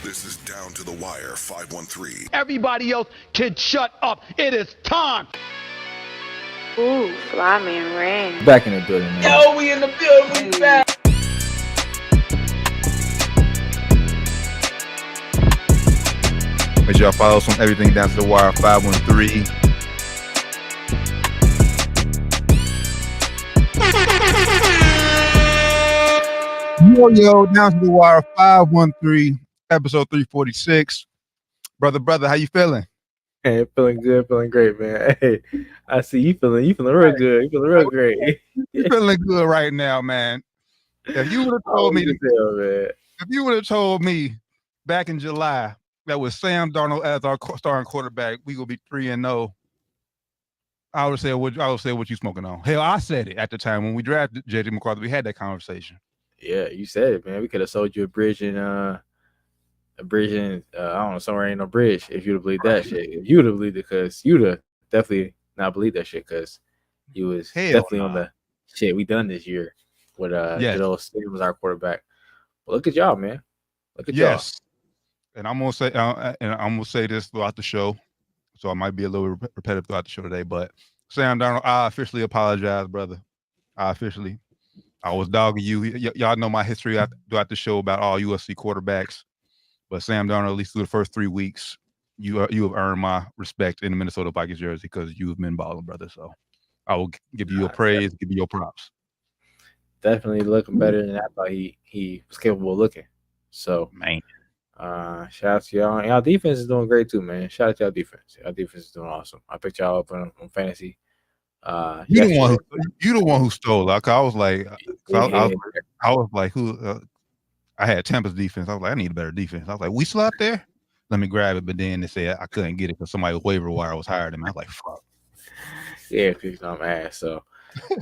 This is Down to the Wire 513. Everybody else can shut up. It is time. Ooh, Flyman Rain. Back in the building, man. Yo, we in the building, we back. Make sure y'all follow us on everything Down to the Wire 513. Yo, Down to the Wire 513, episode 346. Brother, how you feeling? Hey, feeling good, feeling great, man. Hey, I see you feeling real good. You feeling real great. You feeling good right now, man. If you would have told me, if you would have told me back in July that with Sam Darnold as our starting quarterback, we will be 3-0. I would say what you smoking on. Hell, I said it at the time when we drafted JJ McCarthy. We had that conversation. Yeah, you said it, man. We could have sold you a bridge in I don't know, somewhere ain't no bridge if you'd have believed that shit. If you'd have believed it, because you'd have definitely not believed that shit, because you was definitely on the shit we done this year with good old Sam was our quarterback. But look at y'all, man. Look at y'all. And I'm gonna say this throughout the show, so I might be a little repetitive throughout the show today. But Sam Darnold, I officially apologize, brother. I was dogging you. Y'all know my history throughout the show about all USC quarterbacks. But Sam Darnold, at least through the first 3 weeks, you have earned my respect in the Minnesota Vikings jersey because you have been balling, brother. So I will give you your praise, give you your props. Definitely looking better than I thought he was capable of looking. So, man, shout out to y'all. Y'all defense is doing great too, man. Shout out to y'all defense. Y'all defense is doing awesome. I picked y'all up on fantasy. You the one who stole. Like I was like, who? I had Tampa's defense. I was like, I need a better defense. I was like, we still out there? Let me grab it. But then they said I couldn't get it because somebody waiver wire was higher than me. I was like, fuck. Yeah, because I'm ass. So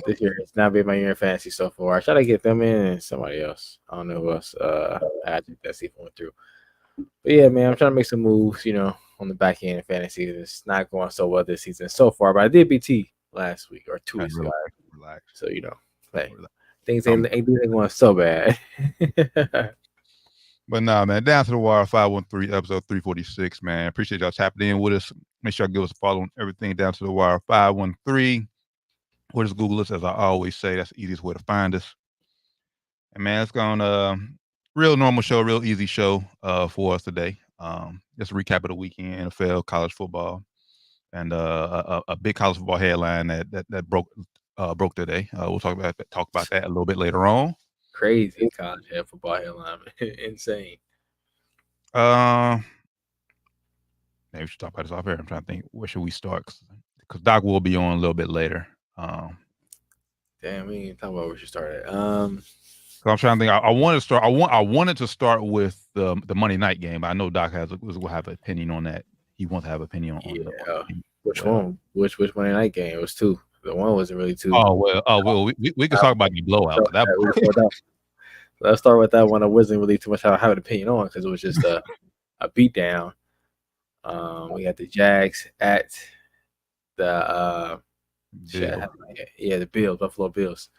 this year it's not been my year in fantasy so far. I try to get them in and somebody else. I don't know who else. I think that's even went through. But yeah, man, I'm trying to make some moves, on the back end of fantasy. It's not going so well this season so far, but I did BT last week or 2 weeks ago. Relax. So hey, things ain't going so bad. But nah, man, Down to the Wire 513, episode 346, man. Appreciate y'all tapping in with us. Make sure y'all give us a follow on everything Down to the Wire 513. Or just Google us, as I always say. That's the easiest way to find us. And man, it's gone real normal show, real easy show for us today. Just a recap of the weekend, NFL, college football, and a big college football headline that broke today. We'll talk about that a little bit later on. Crazy college football headline, insane. Maybe we should talk about this off air. I'm trying to think, where should we start? Because Doc will be on a little bit later. Damn, we ain't talking about where we should start at. So I'm trying to think. I wanted to start with the Monday night game. But I know Doc will have an opinion on that. He wants to have an opinion on which one? Which Monday night game? It was two. The one wasn't really two. We can talk about the blowout. Let's start with that one. I wasn't really too much I have an opinion on because it was just a beatdown. We got the Jags at the the Bills, Buffalo Bills.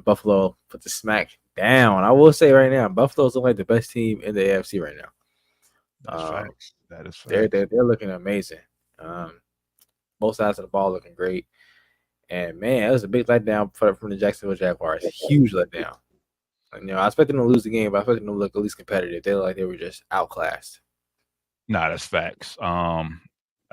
Buffalo put the smack down. I will say right now, Buffalo's looking like the best team in the AFC right now. That is facts. They're looking amazing. Both sides of the ball looking great. And man, it was a big letdown from the Jacksonville Jaguars. Huge letdown. I expected them to lose the game, but I expected them to look at least competitive. They looked like they were just outclassed. Nah, that's facts. I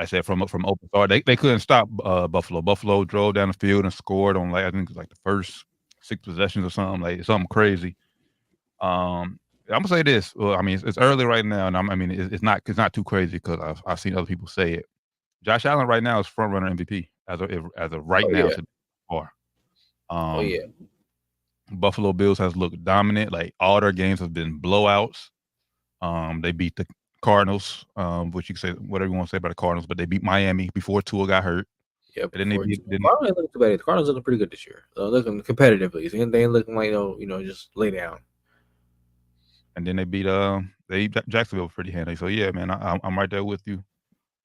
said from open start, they couldn't stop Buffalo. Buffalo drove down the field and scored on I think it was like the first 6 possessions or something, like something crazy. I'm gonna say this. Well, I mean, it's early right now, and it's not too crazy because I've seen other people say it. Josh Allen right now is front runner MVP as of right now. Yeah. Buffalo Bills has looked dominant. Like all their games have been blowouts. They beat the Cardinals, which you can say whatever you want to say about the Cardinals, but they beat Miami before Tua got hurt. Yeah, but then the Cardinals looking pretty good this year. Looking competitively. They ain't looking like just lay down. And then they beat Jacksonville pretty handy. So yeah, man, I'm right there with you.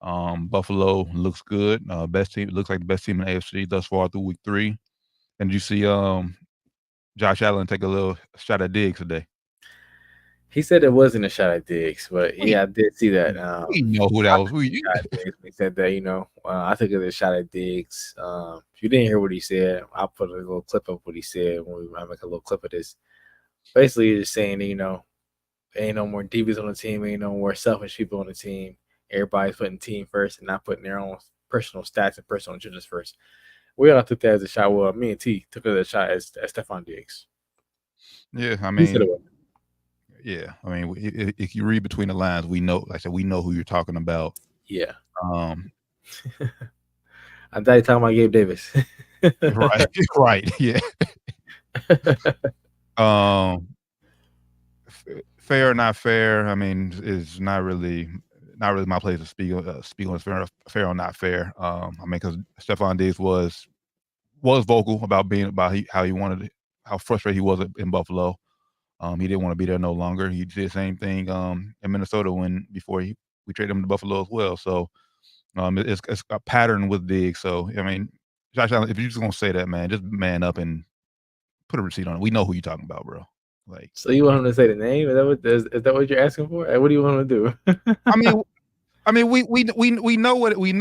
Buffalo looks good. Best team, looks like the best team in the AFC thus far through week 3. And you see Josh Allen take a little shot at Diggs today. He said it wasn't a shot at Diggs, but yeah, I did see that. We know who that was. He said that, I took it as a shot at Diggs. If you didn't hear what he said, I'll put a little clip of what he said I make a little clip of this. Basically, just saying, ain't no more divas on the team, ain't no more selfish people on the team. Everybody's putting team first and not putting their own personal stats and personal agendas first. We all took that as a shot. Well, me and T took it as a shot as Stephon Diggs. Yeah, I He said it mean, was. yeah, I mean, if you read between the lines, we know. Like I said, we know who you're talking about. Yeah. Um, I thought you talking about Gabe Davis. right, right, yeah. Fair or not fair? I mean, is not really my place to speak on fair or not fair. I mean, because Stephon Diggs was vocal about how he wanted how frustrated he was in Buffalo. He didn't want to be there no longer. He did the same thing in Minnesota before we traded him to Buffalo as well. So it's a pattern with Diggs. So I mean, Josh Allen, if you're just gonna say that, man, just man up and put a receipt on it. We know who you're talking about, bro. Like, So you want him to say the name? Is that what you're asking for? What do you want him to do? I mean, we know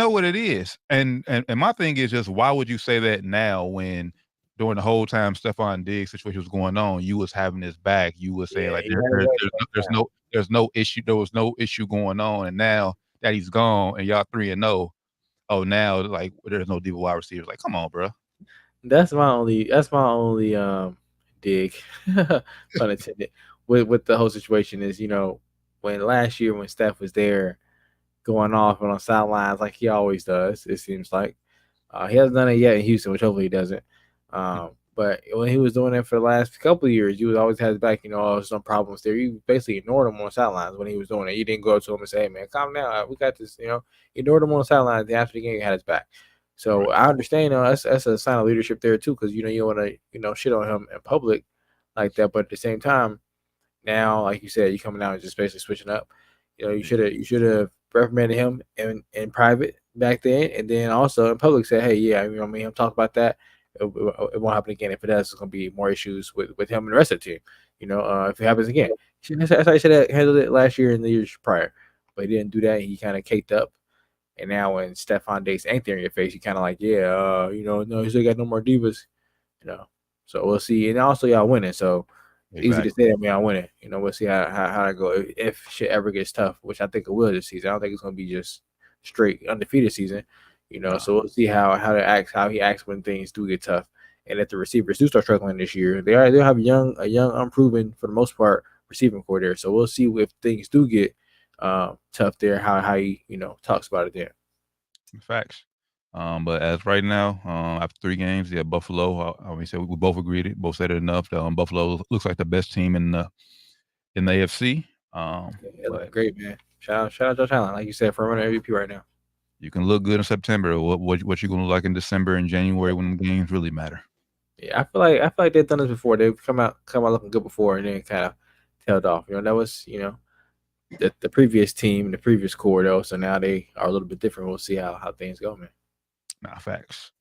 what it is, and my thing is just why would you say that now when during the whole time Stephon Diggs situation was going on, you was having his back, you was saying like there's no issue, there was no issue going on, and now that he's gone and y'all 3-0, oh now like there's no diva wide receivers. Like, come on, bro. That's my only dig, pun intended, with the whole situation is, when last year when Steph was there going off on sidelines like he always does, it seems like. He hasn't done it yet in Houston, which hopefully he doesn't. But when he was doing it for the last couple of years, you always had his back, there's some problems there. You basically ignored him on sidelines when he was doing it. You didn't go up to him and say, hey, man, calm down. We got this, ignored him on the sidelines. After the game, he had his back. So I understand, that's a sign of leadership there too, because you want to shit on him in public like that, but at the same time, now like you said, you coming out and just basically switching up. You should have reprimanded him in private back then, and then also in public said, hey, yeah, I'm talk about that. It won't happen again. If it does, it's gonna be more issues with him and the rest of the team. If it happens again, that's how he should have handled it last year and the years prior, but he didn't do that. He kind of caked up. And now when Stephon Diggs ain't there in your face, you kind of like, yeah, no, he still got no more divas, So we'll see. And also y'all winning, so it's easy to say that y'all winning. We'll see how that go if shit ever gets tough, which I think it will this season. I don't think it's gonna be just straight undefeated season, So we'll see how he acts when things do get tough. And if the receivers do start struggling this year, they'll have a young, unproven for the most part receiving core there. So we'll see if things do get tough there, how he talks about it there. Facts. But as right now, after 3 games, yeah, Buffalo. We said we both agreed it. Both said it enough. Buffalo looks like the best team in the AFC. But great, man. Shout out Josh Allen, like you said, for running MVP right now. You can look good in September. What you gonna look like in December and January when the games really matter? Yeah, I feel like they've done this before. They've come out looking good before, and then kind of tailed off. That was the previous team, the previous core though. So now they are a little bit different. We'll see how things go, man. Nah, facts.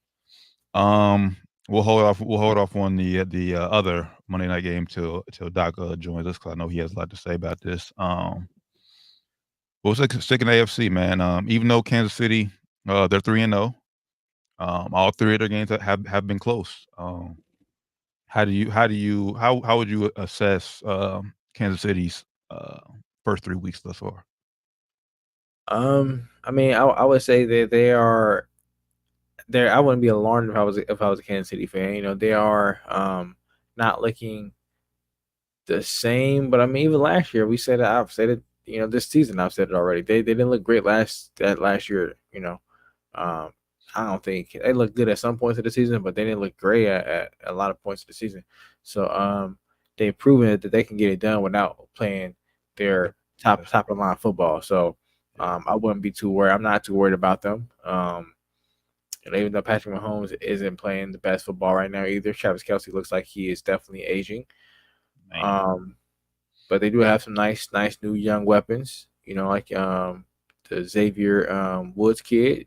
We'll hold off on the other Monday night game till Doc joins us, because I know he has a lot to say about this. We'll stick in the AFC, man. Even though Kansas City, they're 3-0. All 3 of their games have been close. How would you assess Kansas City's first 3 weeks thus far? I mean, I would say that they are there. I wouldn't be alarmed if I was a Kansas City fan. They are not looking the same. But I mean, even last year, I've said it. This season I've said it already. They didn't look great last year. I don't think they looked good at some points of the season, but they didn't look great at a lot of points of the season. So they've proven that they can get it done without playing their top of the line football. So I wouldn't be too worried. I'm not too worried about them. And even though Patrick Mahomes isn't playing the best football right now either, Travis Kelce looks like he is definitely aging. But they do have some nice new young weapons. Like the Xavier Woods kid.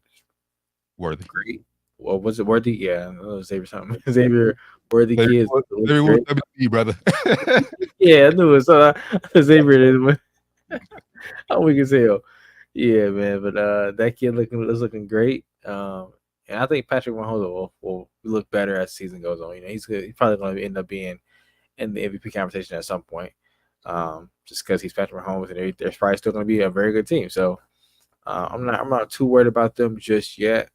Worthy. Great. What was it? Worthy? Yeah, Xavier something. Xavier Worthy kids. Maybe we'll WB, brother. Yeah, I knew it. So Xavier is how we can tell. Yeah, man. But that kid is looking great. And I think Patrick Mahomes will look better as the season goes on. You know, he's probably going to end up being in the MVP conversation at some point. Just because he's Patrick Mahomes, and there's probably still going to be a very good team. So I'm not too worried about them just yet.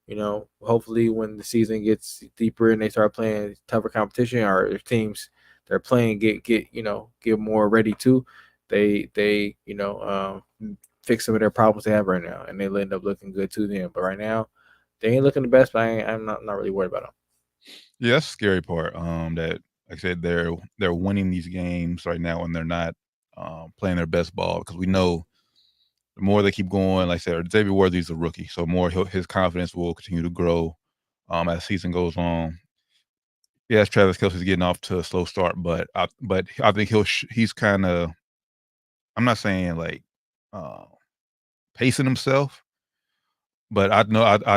You know, hopefully when the season gets deeper and they start playing tougher competition, or if teams they're playing get more ready too, they fix some of their problems they have right now, and they'll end up looking good to them. But right now, they ain't looking the best. But I'm not really worried about them. Yeah, that's the scary part. That like I said, they're winning these games right now, and they're not playing their best ball, because we know the more they keep going, like I said, Xavier Worthy's a rookie, so his confidence will continue to grow as the season goes on. Yes, Travis Kelce's getting off to a slow start, but I think he's kind of, I'm not saying like pacing himself, but I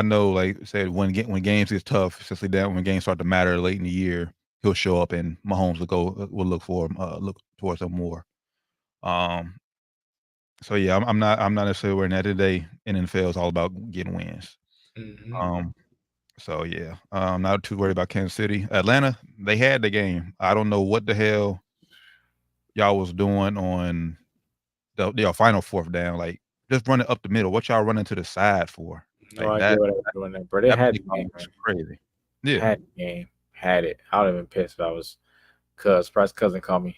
know, like I said, when games get tough, especially that when games start to matter late in the year, he'll show up and Mahomes will look for him, look towards him more. So yeah, I'm not necessarily worried. At the end of the day, NFL is all about getting wins. Mm-hmm. So yeah, I'm not too worried about Kansas City. Atlanta, they had the game. I don't know what the hell y'all was doing on the final fourth down. Like, just run it up the middle. What y'all running to the side for? No Like idea what I was doing there, bro. They that had play the call game, was man. crazy. Yeah, Had the game. Had it. I would have been pissed if I was surprised cousin called me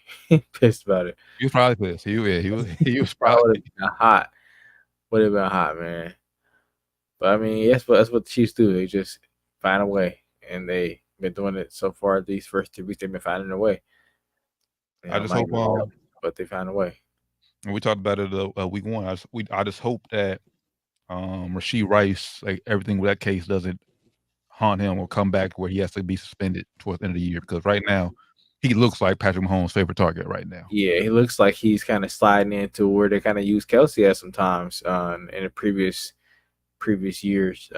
pissed about it. he was probably pissed. He was I would probably. have been hot. Would have been hot, man. But I mean, that's what the Chiefs do. They just find a way, and they've been doing it so far. These first 2 weeks, they've been finding a way. You I know, just hope but they found a way. and we talked about it week one. I just hope that Rasheed Rice, like everything with that case, doesn't haunt him or come back where he has to be suspended towards the end of the year, because right now he looks like Patrick Mahomes' favorite target right now. Yeah, he looks like he's kind of sliding into where they kind of use Kelsey at sometimes in the previous years.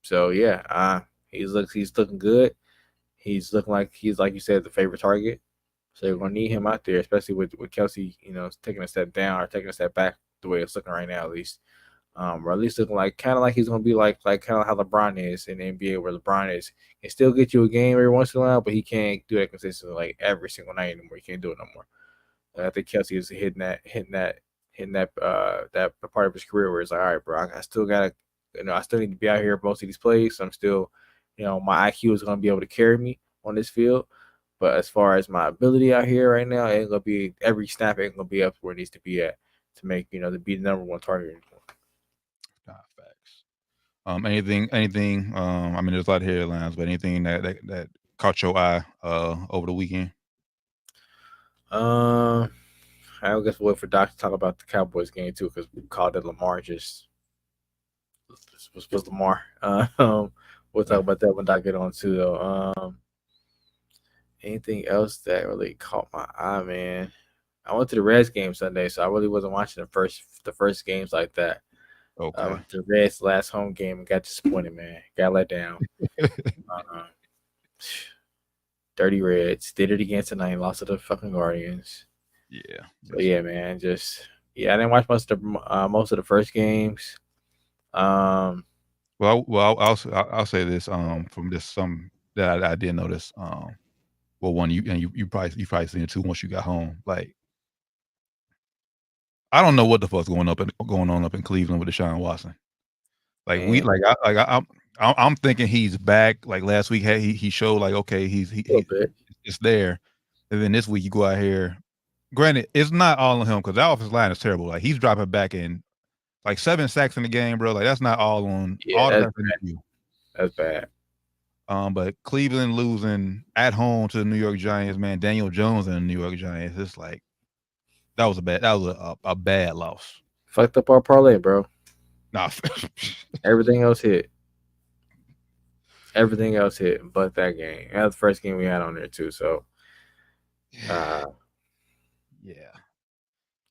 So yeah, he's looking good. He's looking like you said, the favorite target. So you're gonna need him out there, especially with Kelsey, taking a step down or taking a step back the way it's looking right now, at least. Or at least looking like kind of like he's gonna be like kind of how LeBron is in the NBA, where LeBron is can still get you a game every once in a while, but he can't do that consistently like every single night anymore. He can't do it no more. I think Kelsey is hitting that part of his career where it's like, all right, bro, I still gotta, I still need to be out here most of these plays. So I'm still, my IQ is gonna be able to carry me on this field. But as far as my ability out here right now, it ain't gonna be every snap ain't gonna be up where it needs to be at to make to be the number one target anymore. Facts. Anything. I mean, there's a lot of headlines, but anything that caught your eye over the weekend? I guess we'll wait for Doc to talk about the Cowboys game too, because we called it Lamar just was Lamar. We'll talk about that when Doc get on too, though. Anything else that really caught my eye, man? I went to the Reds game Sunday, so I really wasn't watching the first games like that. I Okay. went to the Reds last home game and got disappointed, man. Got let down. Dirty Reds did it again tonight. Lost to the fucking Guardians. Yeah. So yeah, man. I didn't watch most of the first games. Well, I'll say this from just some that I did notice. Well, one, you probably seen it too once you got home. Like, I don't know what the fuck's going on up in Cleveland with Deshaun Watson. Like, Man, I'm thinking he's back. Like last week, he showed like, okay, a little bit. it's there, and then this week you go out here. Granted, it's not all on him, because that offensive line is terrible. Like, he's dropping back in like 7 sacks in the game, bro. Like, that's not all on Yeah, all the that's guys in you. That's bad. But Cleveland losing at home to the New York Giants, man. Daniel Jones and the New York Giants. It's like that was a bad loss. Fucked up our parlay, bro. Nah, Everything else hit. Everything else hit, but that game. That was the first game we had on there too. So, yeah.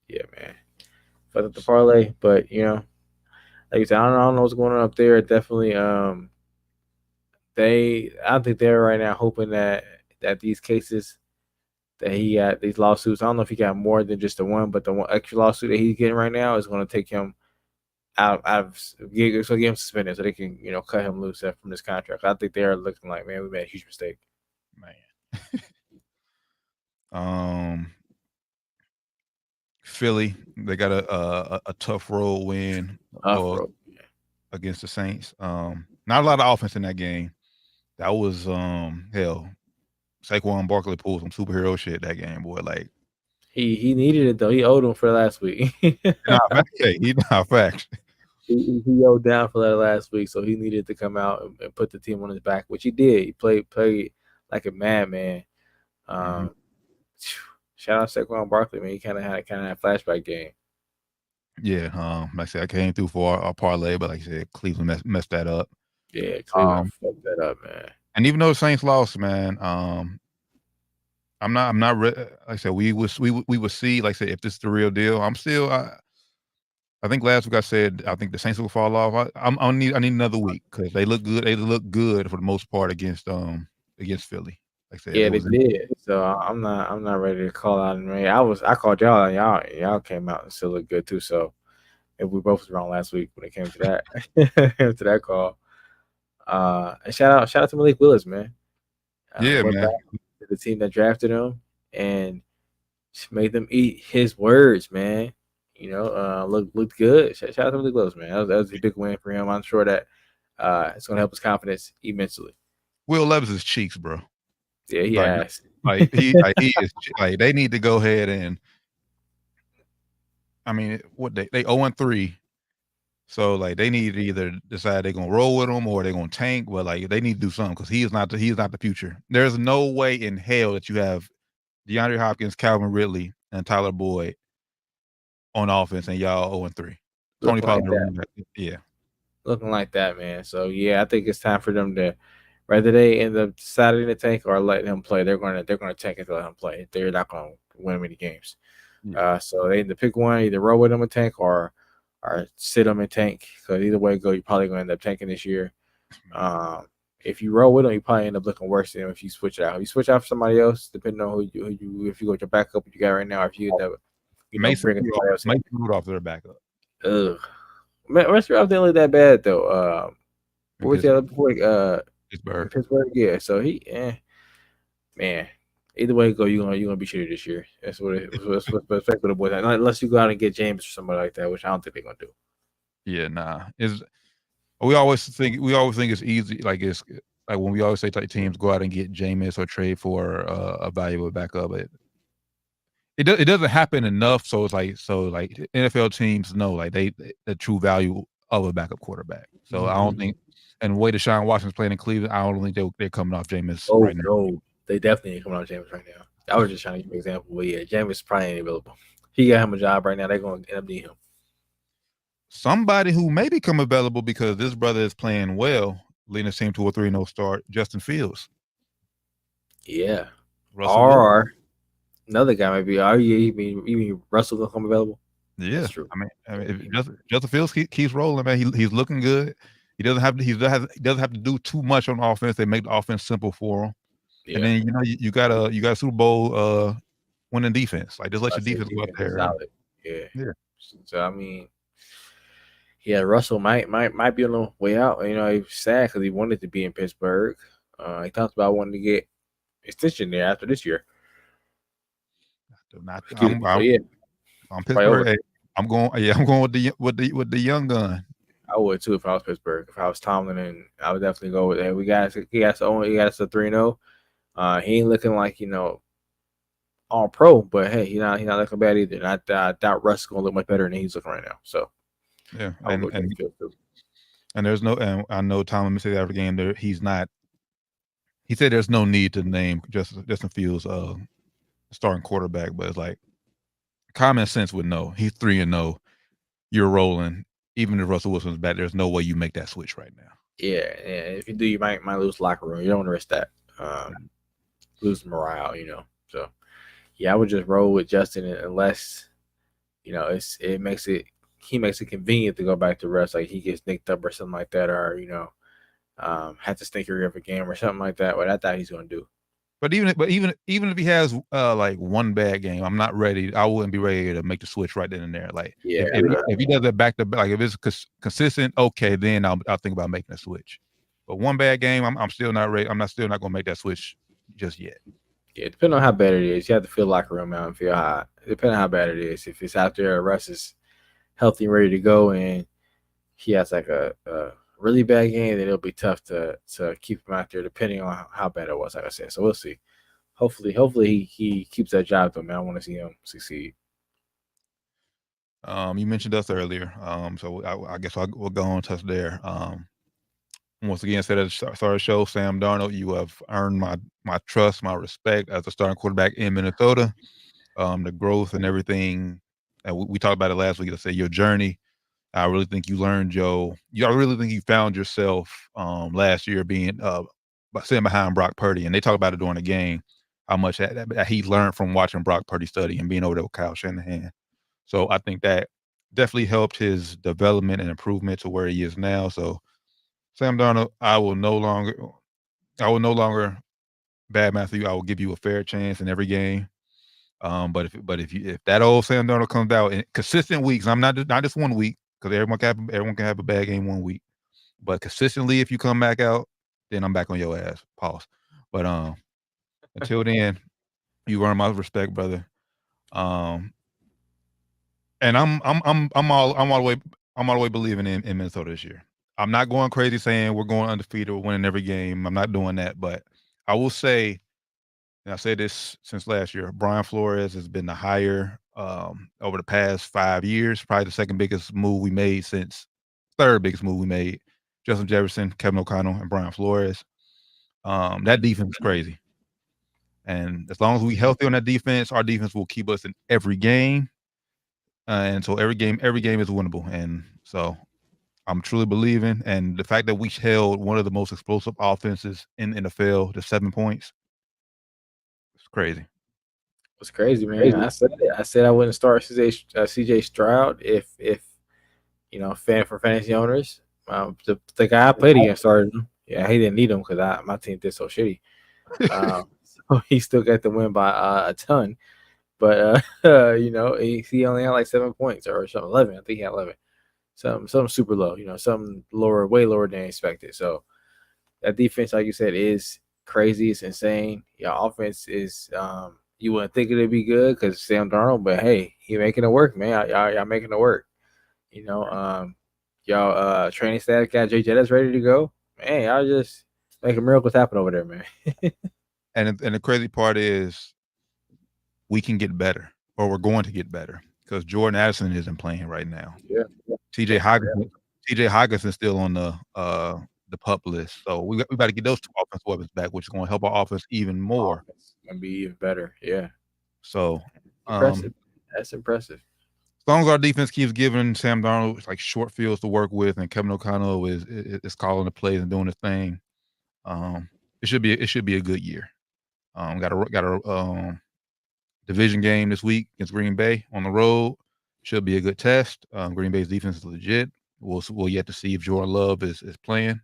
yeah, man. Fucked up the parlay, but like you said, I don't know what's going on up there. Definitely, I think they're right now hoping that these cases that he got, these lawsuits, I don't know if he got more than just the one, but the one extra lawsuit that he's getting right now is going to take him out of so get him suspended so they can cut him loose from this contract. I think they are looking like, man, we made a huge mistake. Man. Philly, they got a tough road win against the Saints. Not a lot of offense in that game. That was hell. Saquon Barkley pulled some superhero shit that game, boy. Like he needed it though. He owed him for last week. Facts. He owed down for that last week, so he needed to come out and put the team on his back, which he did. He played like a madman. Shout out to Saquon Barkley, man. He kind of had a flashback game. Yeah, like I said, I came through for our parlay, but like I said, Cleveland messed that up. Yeah, Cleveland fucked that up, man. And even though the Saints lost, man, I'm not like I said, we would see, like I said, if this is the real deal. I'm still I think last week I said I think the Saints will fall off. I need another week because they look good. They look good for the most part against Philly. Like I said, yeah, they did. So I'm not ready to call out. I called y'all and y'all came out and still look good too. So if we both was wrong last week when it came to that to that call. And shout out to Malik Willis, man. Man. To the team that drafted him and made them eat his words, man. Looked good. Shout out to Malik Willis, man. That was a big win for him. I'm sure that it's gonna help his confidence immensely. Will Levis's cheeks, bro. Yeah, he has. Like he is like they need to go ahead and I mean what they 0-3. So like they need to either decide they're gonna roll with him or they're gonna tank, but like they need to do something because he is not the future. There's no way in hell that you have DeAndre Hopkins, Calvin Ridley, and Tyler Boyd on offense and y'all 0-3. Tony Pollard, yeah. Looking like that, man. So yeah, I think it's time for them to whether they end up deciding to tank or let him play, they're gonna tank it to let him play. They're not gonna win many games. So they need to pick one, either roll with him and tank or sit him and tank. Because either way it go, you're probably gonna end up tanking this year. If you roll with him, you probably end up looking worse than him if you switch out. If you switch out for somebody else, depending on who you if you go with your backup you got right now, or if you end up Mason Rudolph their backup. Mason Rudolph didn't look that bad though. What was the other before? Pittsburgh. Yeah. So man. Either way you go, you're gonna be shitty this year. That's what what's for the boys. Unless you go out and get James or somebody like that, which I don't think they're gonna do. Yeah, nah. We always think it's easy. Like it's like when we always say teams go out and get Jameis or trade for a valuable backup. It doesn't happen enough. So it's like NFL teams know like the true value of a backup quarterback. So I don't think, and the way Deshaun Watson's playing in Cleveland, I don't think they're coming off Jameis right now. No, they definitely ain't coming off Jameis right now. I was just trying to give an example, but yeah, Jameis probably ain't available. He got him a job right now. They're going to end up needing him. Somebody who may become available because this brother is playing well, leading his team to a 3-0 start, Justin Fields. Yeah. Or another guy maybe. You mean Russell gonna come available? Yeah. That's true. I mean if Justin Fields keeps rolling, man, he's looking good. He doesn't have to do too much on offense. They make the offense simple for him. Yeah. And then you got a Super Bowl winning defense. Like just let your defense go out there. Solid. Yeah. So I mean, yeah, Russell might be on the way out. He's sad because he wanted to be in Pittsburgh. He talked about wanting to get extension there after this year. I'm Pittsburgh. Hey, I'm going with the young gun. I would too if I was Pittsburgh. If I was Tomlin, and I would definitely go with that. He got us a 3-0. He ain't looking like all pro, but hey, he's not looking bad either. And I doubt Russ is gonna look much better than he's looking right now. So yeah, and there's no, and I know Tomlin said after the game there he's not. He said there's no need to name Justin Fields starting quarterback, but it's like common sense would know he's 3-0. You're rolling. Even if Russell Wilson's back, there's no way you make that switch right now. Yeah. If you do, you might lose locker room. You don't want to risk that. Lose morale, So yeah, I would just roll with Justin unless it makes it he makes it convenient to go back to rest, like he gets nicked up or something like that, or had to stinker of a game or something like that. What I thought he's going to do. But even if he has like one bad game, I'm not ready. I wouldn't be ready to make the switch right then and there. Like if he does that back to back, like if it's consistent, okay, then I'll think about making a switch. But one bad game, I'm still not ready. Still not going to make that switch just yet. Yeah, depending on how bad it is, you have to feel locker room out and feel hot. Depending on how bad it is, if it's out there, Russ is healthy and ready to go, and he has like a really bad game, then it'll be tough to keep him out there. Depending on how bad it was, like I said. So we'll see. Hopefully he keeps that job though, man. I want to see him succeed. You mentioned us earlier, so I guess we'll go on touch there. Once again, said at the start of the show, Sam Darnold, you have earned my trust, my respect as a starting quarterback in Minnesota. The growth and everything, and we talked about it last week. I say your journey. I really think you learned I really think you found yourself last year being sitting behind Brock Purdy, and they talk about it during the game. How much that he learned from watching Brock Purdy study and being over there with Kyle Shanahan. So I think that definitely helped his development and improvement to where he is now. So Sam Darnold, I will no longer badmouth you. I will give you a fair chance in every game. But if that old Sam Darnold comes out in consistent weeks, I'm not just 1 week, because everyone can have a bad game 1 week. But consistently, if you come back out, then I'm back on your ass. Pause. But until then, you earn my respect, brother. And I'm all the way believing in Minnesota this year. I'm not going crazy saying we're going undefeated or winning every game. I'm not doing that, but I will say, and I said this since last year, Brian Flores has been the hire over the past 5 years, probably the third biggest move we made. Justin Jefferson, Kevin O'Connell, and Brian Flores. That defense is crazy. And as long as we healthy on that defense, our defense will keep us in every game. And so every game is winnable. And so I'm truly believing. And the fact that we held one of the most explosive offenses in the NFL to 7 points, it's crazy. It's crazy, man. I said I wouldn't start CJ Stroud if for fantasy owners. The guy I played against started him. Yeah, he didn't need him because my team did so shitty. So he still got the win by a ton. But he only had like 7 points or something, 11. I think he had 11. Something super low, something lower, way lower than expected. So that defense, like you said, is crazy. It's insane. Your offense is you wouldn't think it'd be good because Sam Darnold, but hey, he making it work, man. Y'all making it work. Y'all training staff got Jay Jettis ready to go. Man, y'all just making miracles happen over there, man. And the crazy part is we can get better, or we're going to get better, because Jordan Addison isn't playing right now. Yeah. TJ Hawkinson's still on the PUP list. So we got to get those two offensive weapons back, which is going to help our offense even more. And be even better. Yeah. So impressive. That's impressive. As long as our defense keeps giving Sam Darnold like short fields to work with, and Kevin O'Connell is calling the plays and doing his thing, it should be a good year. Got a division game this week against Green Bay on the road. Should be a good test. Green Bay's defense is legit. We'll yet to see if Jordan Love is playing.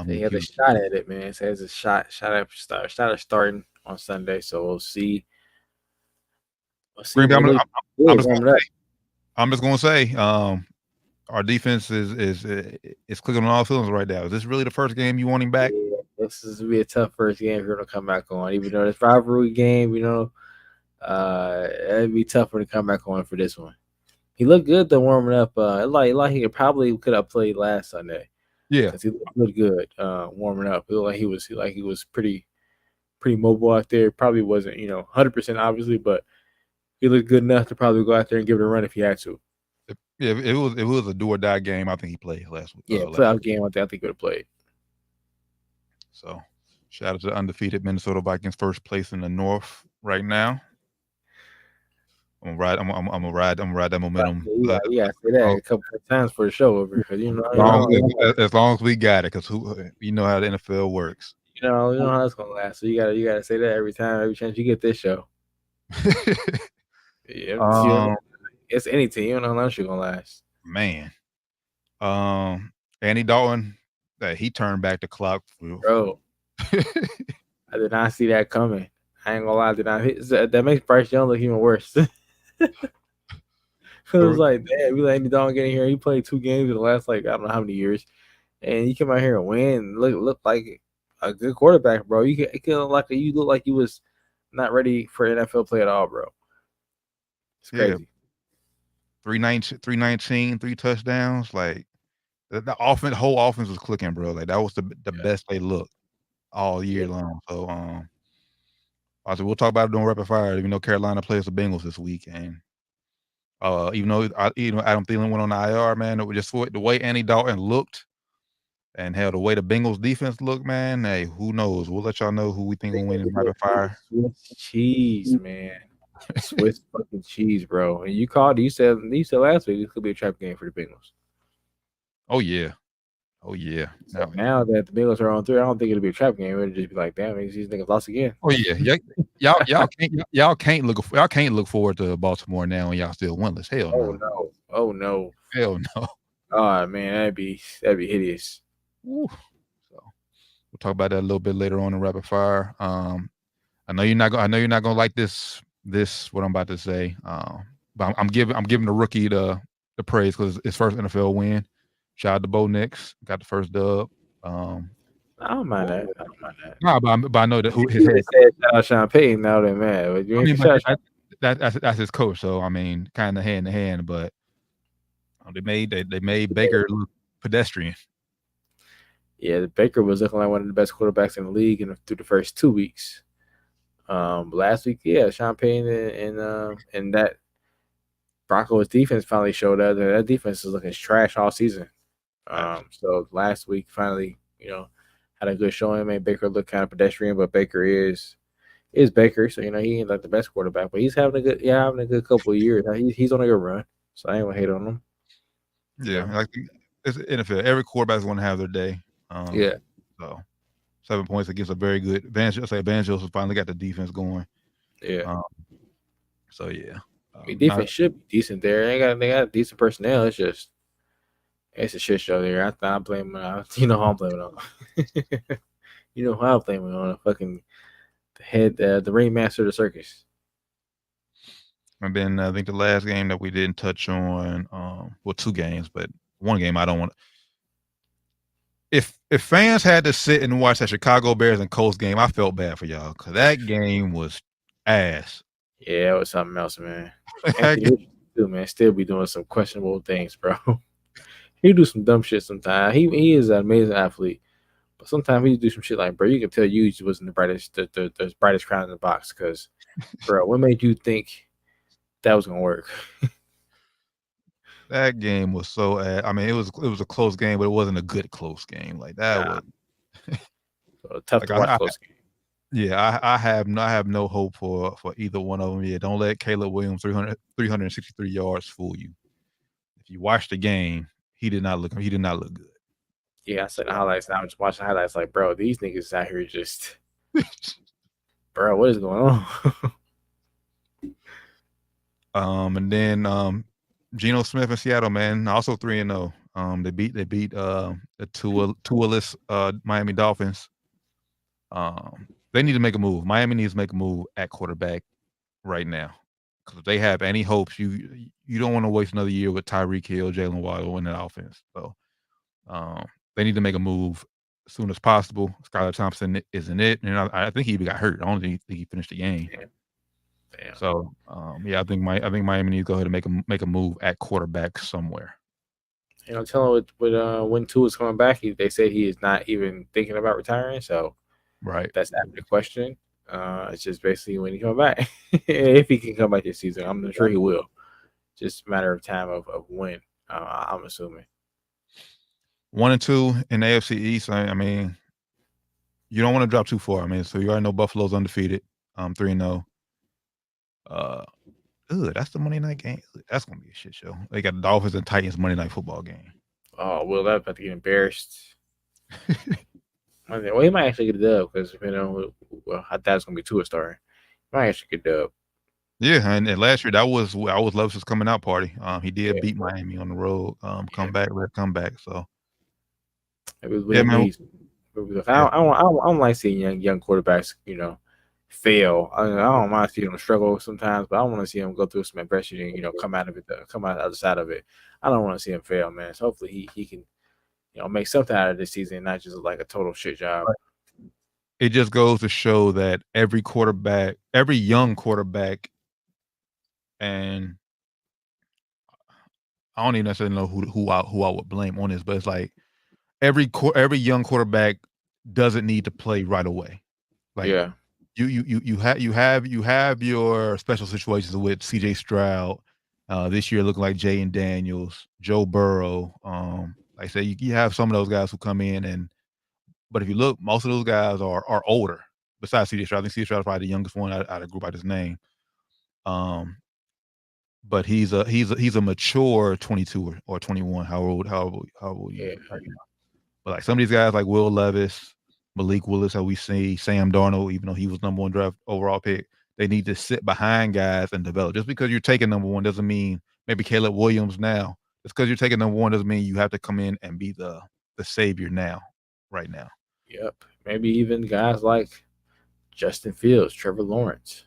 He has a shot at it, man. So he has a shot at starting on Sunday. So we'll see. I'm just gonna say, our defense is clicking on all cylinders right now. Is this really the first game you want him back? Yeah, this is gonna be a tough first game for him to come back on. Even though it's rivalry game, it'd be tougher to come back on for this one. He looked good though warming up. Like he could have played last Sunday. Yeah, because he looked good warming up. It looked like he was pretty mobile out there. Probably wasn't 100% obviously, but he looked good enough to probably go out there and give it a run if he had to. Yeah, it was a do or die game. I think he played last week. Yeah, playoff game. I think he would have played. So, shout out to the undefeated Minnesota Vikings, first place in the North right now. I'm gonna ride that momentum. Yeah, say that a couple of times for the show over because as long as we got it, because you know how the NFL works. You know how it's gonna last. So you gotta say that every chance you get this show. Yeah, it's any team. You don't know how long you're gonna last. man. Andy Dalton, that he turned back the clock. Bro, I did not see that coming. I ain't gonna lie, I did not. That makes Bryce Young look even worse. It was like, damn, we let Andy Dalton get in here. He played 2 games in the last, like, I don't know how many years. And you come out here and win. Look like a good quarterback, bro. You look like you was not ready for NFL play at all, bro. It's crazy. 319, 3 touchdowns. Like the offense, whole offense was clicking, bro. Like that was the best they looked all year long. So I said we'll talk about it during rapid fire. Even though Carolina plays the Bengals this week, and even though Adam Thielen went on the IR, man, it was just the way Andy Dalton looked. And hell, the way the Bengals defense look, man, hey, who knows? We'll let y'all know who we think will win in rapid fire. Swiss cheese, man. Swiss fucking cheese, bro. And you said last week this could be a trap game for the Bengals. Oh yeah. So now that the Bengals are on 3, I don't think it'll be a trap game. It'll just be like, damn, these niggas lost again. Oh yeah. Y'all can't look forward to Baltimore now and y'all still winless. Hell no. Oh no. Hell no. Oh man, that'd be hideous. Ooh. So we'll talk about that a little bit later on in rapid fire. I know you're not gonna like this what I'm about to say. But I'm giving the rookie the praise because his first NFL win. Shout out to Bo Nix, got the first dub. I don't mind that. Nah, but I know that who his head. Said shout out Sean Payton now that man. That's his coach. So I mean, kind of hand in hand. But they made Baker look pedestrian. Yeah, Baker was looking like one of the best quarterbacks in the league through the first 2 weeks. Last week, yeah, Sean Payton and that Broncos defense finally showed up. That defense is looking trash all season. So last week finally, had a good showing, made Baker look kind of pedestrian, but Baker is Baker, so he ain't like the best quarterback, but he's having a good couple of years. Now he's on a good run, so I ain't gonna hate on him. Yeah, like it's NFL. Every quarterback's going to have their day. So 7 points against a very good Evangelos finally got the defense going. Yeah. So yeah. Defense should be decent there. They got decent personnel. It's a shit show there. I blame who I'm blaming on. You know who I'm blaming on, the fucking the ringmaster of the circus. And then I think the last game that we didn't touch on, 2 games, but one game I don't want. If fans had to sit and watch that Chicago Bears and Colts game, I felt bad for y'all because that game was ass. Yeah, it was something else, man. Anthony too, man, still be doing some questionable things, bro. He do some dumb shit sometimes. He is an amazing athlete, but sometimes he do some shit like, bro, you can tell you just wasn't the brightest crown in the box. Because, bro, what made you think that was gonna work? That game was so ass. I mean, it was a close game, but it wasn't a good close game. Like that was so tough to watch close game. Yeah, I have no hope for either one of them. Yeah, don't let Caleb Williams 363 yards fool you. If you watch the game, he did not look good. Yeah, I said the highlights. I was just watching the highlights like, bro, these niggas out here just bro, what is going on? And then Geno Smith in Seattle, man, also 3-0. They beat the Tua-less Miami Dolphins. They need to make a move. Miami needs to make a move at quarterback right now. Because if they have any hopes, you don't want to waste another year with Tyreek Hill, Jalen Waddle in that offense. So they need to make a move as soon as possible. Skylar Thompson isn't it, and I think he even got hurt. I don't think he finished the game. Damn. So I think Miami needs to go ahead and make a move at quarterback somewhere. Tell him when Tua is coming back, they said he is not even thinking about retiring. So right, that's not the question. It's just basically when he come back. If he can come back this season, I'm sure he will. Just a matter of time of when. I'm assuming 1 and 2 in the AFC East. I mean, you don't want to drop too far. I mean, so you already know Buffalo's undefeated. 3-0. That's the Monday night game. That's gonna be a shit show. They got the Dolphins and Titans Monday night football game. Oh, Will that about to get embarrassed. Well, he might actually get a dub because I thought it was gonna be Tua starting. He might actually get a dub. Yeah, and last year that was Levis's coming out party. He did Yeah, beat Miami on the road. yeah. Comeback. So It was yeah, what man. needs. Yeah, I don't like seeing young quarterbacks, fail. I don't mind seeing them struggle sometimes, but I want to see them go through some adversity and come out of it, come out the other side of it. I don't want to see him fail, man. So hopefully he can make something out of this season, not just like a total shit job. it just goes to show that every young quarterback, and I don't even necessarily know who I would blame on this, but it's like every young quarterback doesn't need to play right away. Like Yeah, you have your special situations with C.J. Stroud, this year looking like Jay and Daniels, Joe Burrow. Like I said, you have some of those guys who come in, but if you look, most of those guys are older. Besides C.J. Stroud, I think C.J. Stroud is probably the youngest one out of the group I just named. But he's a mature 22 or 21, however you yeah, right now. But like some of these guys like Will Levis, Malik Willis, how we see Sam Darnold, even though he was number one draft overall pick, they need to sit behind guys and develop. Just because you're taking number one doesn't mean maybe Caleb Williams now. Just because you're taking number one doesn't mean you have to come in and be the savior now, right now. yep. Maybe even guys like Justin Fields, Trevor Lawrence,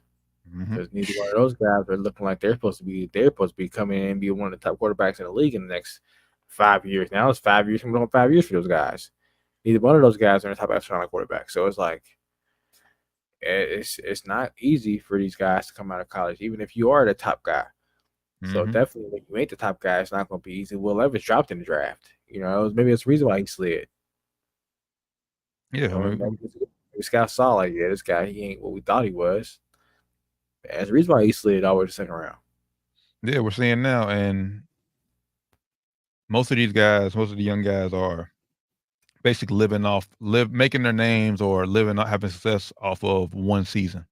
Mhm. because neither one of those guys are looking like they're supposed to be. They're supposed to be coming in and be one of the top quarterbacks in the league in the next 5 years. Now it's 5 years, coming on 5 years for those guys. Neither one of those guys are in the top echelon quarterback. So it's like it's not easy for these guys to come out of college, even if you are the top guy. So Mhm. definitely, when you ain't the top guy, it's not going to be easy. Will Levis dropped in the draft. Maybe it's the reason why he slid. Yeah, I Maybe mean, scouts saw like, yeah, this guy he ain't what we thought he was. That's the reason why he slid all the way to the second round. yeah, we're seeing now, and most of the young guys are basically making their names or having success off of one season.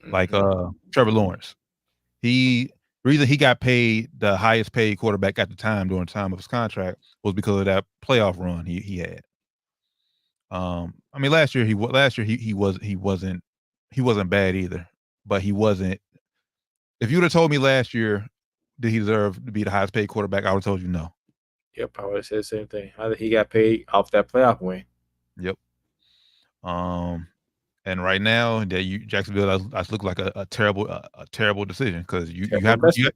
Like Trevor Lawrence. He reason he got paid the highest paid quarterback at the time during the time of his contract was because of that playoff run he had. I mean last year he wasn't bad either, but he wasn't. If you would have told me last year did he deserve to be the highest paid quarterback, I would have told you no. Yep, I would have said the same thing. Either he got paid off that playoff win. Yep. Um, and right now that Jacksonville that's look like a terrible decision because Terrible investment.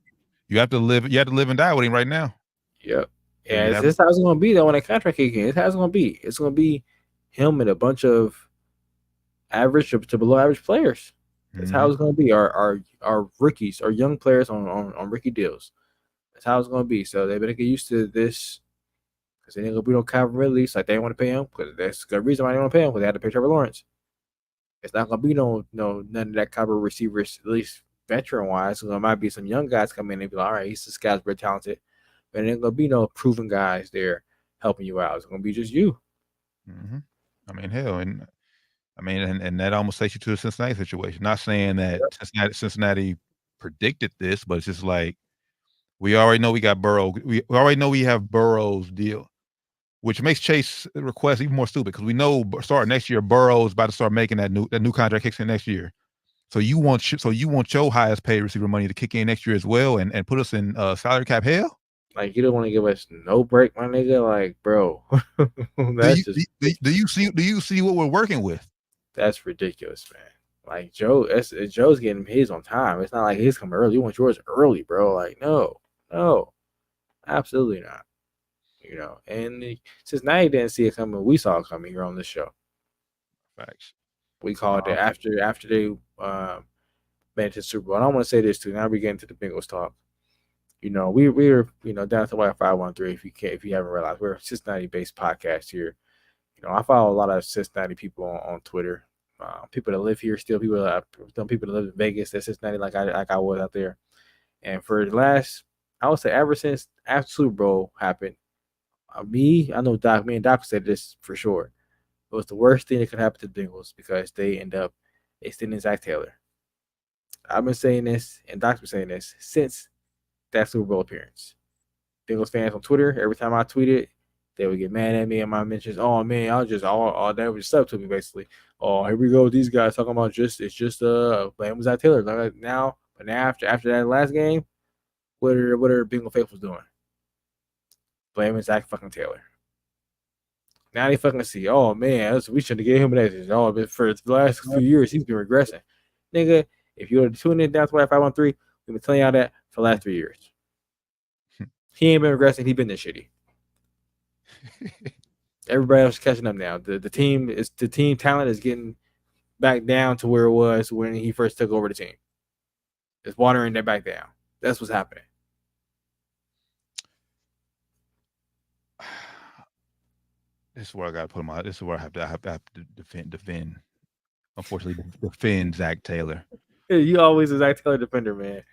you have to live and die with him right now. Yep. So Yeah, you it's have this how it's gonna be though when that contract kicks in. It's how it's gonna be. It's gonna be him and a bunch of average to below average players. That's how it's gonna be. Our rookies, our young players on rookie deals. That's how it's gonna be. So they better get used to this because they ain't gonna be no Calvin Ridley. Like they want to pay him because that's the reason why they want to pay him because they had to pay Trevor Lawrence. It's not gonna be no none of that caliber receivers, at least veteran wise. So there might be some young guys come in and be like, all right, this guy's very talented, but it ain't gonna be no proven guys there helping you out. It's gonna be just you. I mean, hell, and I mean, and that almost takes you to the Cincinnati situation. Not saying that Cincinnati predicted this, but it's just like we already know we got Burrow. We already know we have Burrow's deal, which makes Chase request even more stupid because we know starting next year, Burrow is about to start making that new contract kicks in next year. So you want your highest paid receiver money to kick in next year as well, and put us in salary cap hell. Like you don't want to give us no break, my nigga. Like, bro, Do that's you just do you see what we're working with? that's ridiculous, man. Like Joe's getting his on time. It's not like he's coming early. You want yours early, bro. Like, no, absolutely not. And since now you didn't see it coming, we saw it coming here on this show. Facts. We called it after they made it to the Super Bowl. And I want to say this too. Now we get into the Bengals talk. We're down to wire 513. If you haven't realized, we're a Cincinnati based podcast here. I follow a lot of Cincinnati people on Twitter. People that live here still, people that live in Vegas, that's Cincinnati, like I was out there. And for the last, I would say, ever since after Super Bowl happened, me and Doc said this for sure. It was the worst thing that could happen to the Bengals because they end up extending Zach Taylor. I've been saying this, and Doc's been saying this since that Super Bowl appearance. Bengals fans on Twitter, every time I tweeted, they would get mad at me and my mentions. Oh man, I was just all that was up to me basically. Oh, here we go. These guys talking about it's just blame was Zach Taylor. Like now But now after that last game, what are Bengal faithfuls doing? Blaming Zach fucking Taylor. Now they fucking see, oh man, we should have gave him that. Oh, but for the last few years, he's been regressing. Nigga, if you were tuning in down to 513, we've been telling y'all that for the last 3 years. He ain't been regressing, he been this shitty. Everybody else is catching up now. The team talent is getting back down to where it was when he first took over the team. It's watering that back down. That's what's happening. This is where I got to put my. This is where I have to defend. Unfortunately, defend Zach Taylor. You always a Zach Taylor defender, man.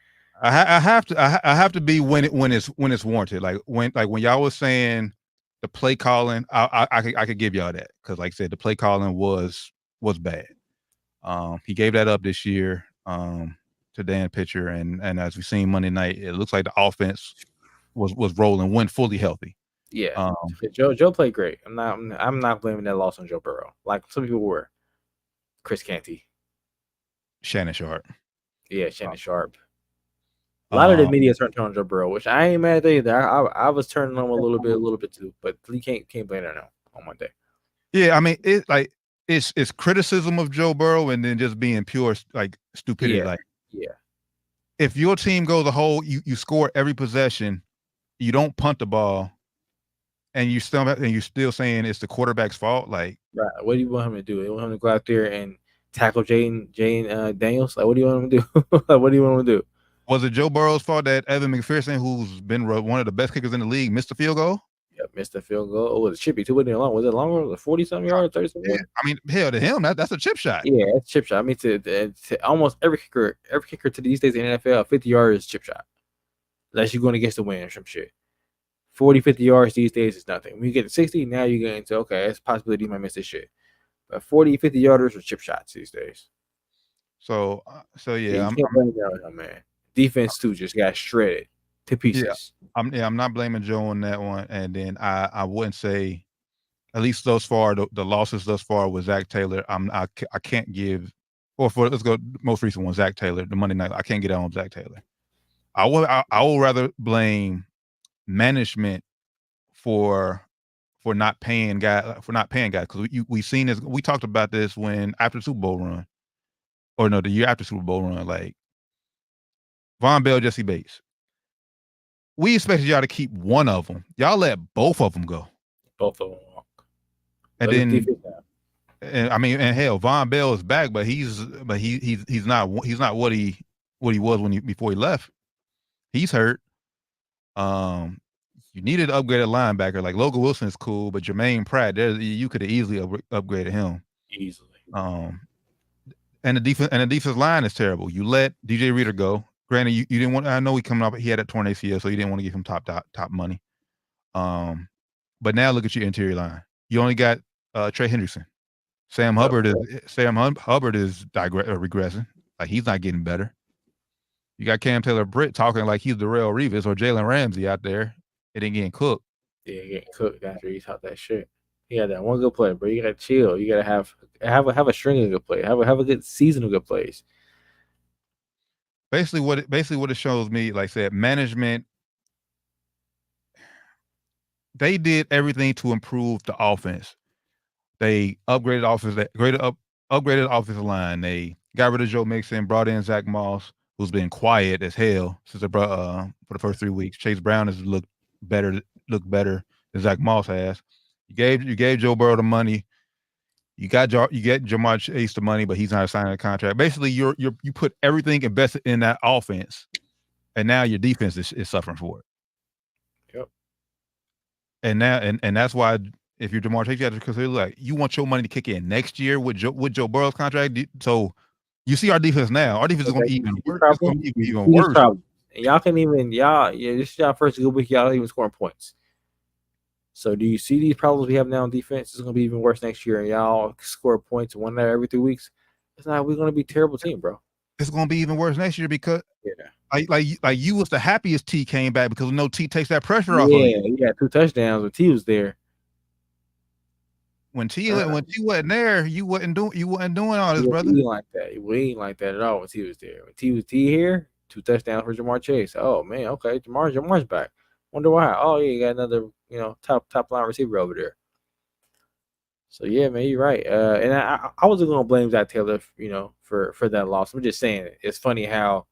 I have to be when it's warranted. Like when y'all was saying the play calling, I could give y'all that because like I said, the play calling was bad. He gave that up this year to Dan Pitcher, and as we seen Monday night, it looks like the offense was rolling when fully healthy. Yeah, Joe played great. I'm not blaming that loss on Joe Burrow like some people were. Chris Canty, Shannon Sharp. Yeah, Shannon Sharp. A lot of the media turned on Joe Burrow, which I ain't mad at either. I was turning on him a little bit too, but he can't blame that on Monday. Yeah, I mean it's criticism of Joe Burrow and then just being pure like stupidity. Yeah. Like Yeah, if your team goes a whole, you score every possession, you don't punt the ball, and you're still saying it's the quarterback's fault. Like, right. What do you want him to do? You want him to go out there and tackle Jane Daniels? Like, what do you want him to do? Like, what do you want him to do? was it Joe Burrow's fault that Evan McPherson, who's been one of the best kickers in the league, missed the field goal? Yeah, missed the field goal. Oh, was it chippy too? Wasn't it long? Was it longer? Was it 40-something yards, 30-something yards? I mean, hell, to him, that's a chip shot. Yeah, it's chip shot. I mean, to almost every kicker to these days in the NFL, 50 yards is chip shot. Unless you're going against the wind or some shit. 40, 50 yards these days is nothing. When you get to 60, now you get into, okay, it's a possibility you might miss this shit. But 40, 50 yarders are chip shots these days. So yeah, you can't blame that on him, man. Defense too just got shredded to pieces. Yeah, I'm not blaming Joe on that one. And then I wouldn't say, at least thus far, the losses thus far with Zach Taylor, I can't give, or for let's go most recent one, Zach Taylor, the Monday night, I can't get out on Zach Taylor. I will rather blame management for not paying guys because we seen this. We talked about this when after the Super Bowl run, or no, the year after Super Bowl run, like Von Bell, Jesse Bates. We expected y'all to keep one of them. Y'all let both of them go. Both of them walk. And then, I mean, and hell, Von Bell is back, but he's not what he was before he left. He's hurt. You needed to upgrade a linebacker. Like Logan Wilson is cool, but Jermaine Pratt, you could have easily upgraded him. Easily. And the defense line is terrible. You let DJ Reader go. Granted, you didn't want. I know he coming up. He had a torn ACL, so you didn't want to give him top money. But now look at your interior line. You only got Trey Hendrickson. Sam Hubbard is regressing. Like he's not getting better. You got Cam Taylor-Britt talking like he's Darrelle Revis or Jalen Ramsey out there. It ain't getting cooked. Yeah, getting cooked after he talked that shit. He had that one good play, bro. You gotta chill. You gotta have a string of good play. Have a good season of good plays. Basically, what it shows me, like I said, management. They did everything to improve the offense. They upgraded upgraded the offensive line. They got rid of Joe Mixon, brought in Zach Moss, who's been quiet as hell since for the first 3 weeks. Chase Brown has looked better than Zach Moss has. You gave Joe Burrow the money. You get Jamar Chase the money, but he's not signing a contract. Basically, you put everything invested in that offense, and now your defense is suffering for it. Yep. And now and that's why if you're Jamar Chase, you have to consider like you want your money to kick in next year with Joe Burrow's contract. So you see our defense now. Our defense is going to be even worse. And y'all can even this is y'all first good week. Y'all even scoring points. So do you see these problems we have now on defense? It's going to be even worse next year, and y'all score points one night every 3 weeks. It's not. We're going to be a terrible team, bro. It's going to be even worse next year because like you was the happiest T came back because T takes that pressure off. Yeah, he got 2 touchdowns when T was there. When T wasn't there, you wasn't doing all this, brother. We ain't like that. We ain't like that at all when T was there. When T here, 2 touchdowns for Jamar Chase. Oh man, okay, Jamar's back. Wonder why. Oh yeah, you got another top line receiver over there. So yeah, man, you're right. And I wasn't gonna blame Zach Taylor, for that loss. I'm just saying it's funny how,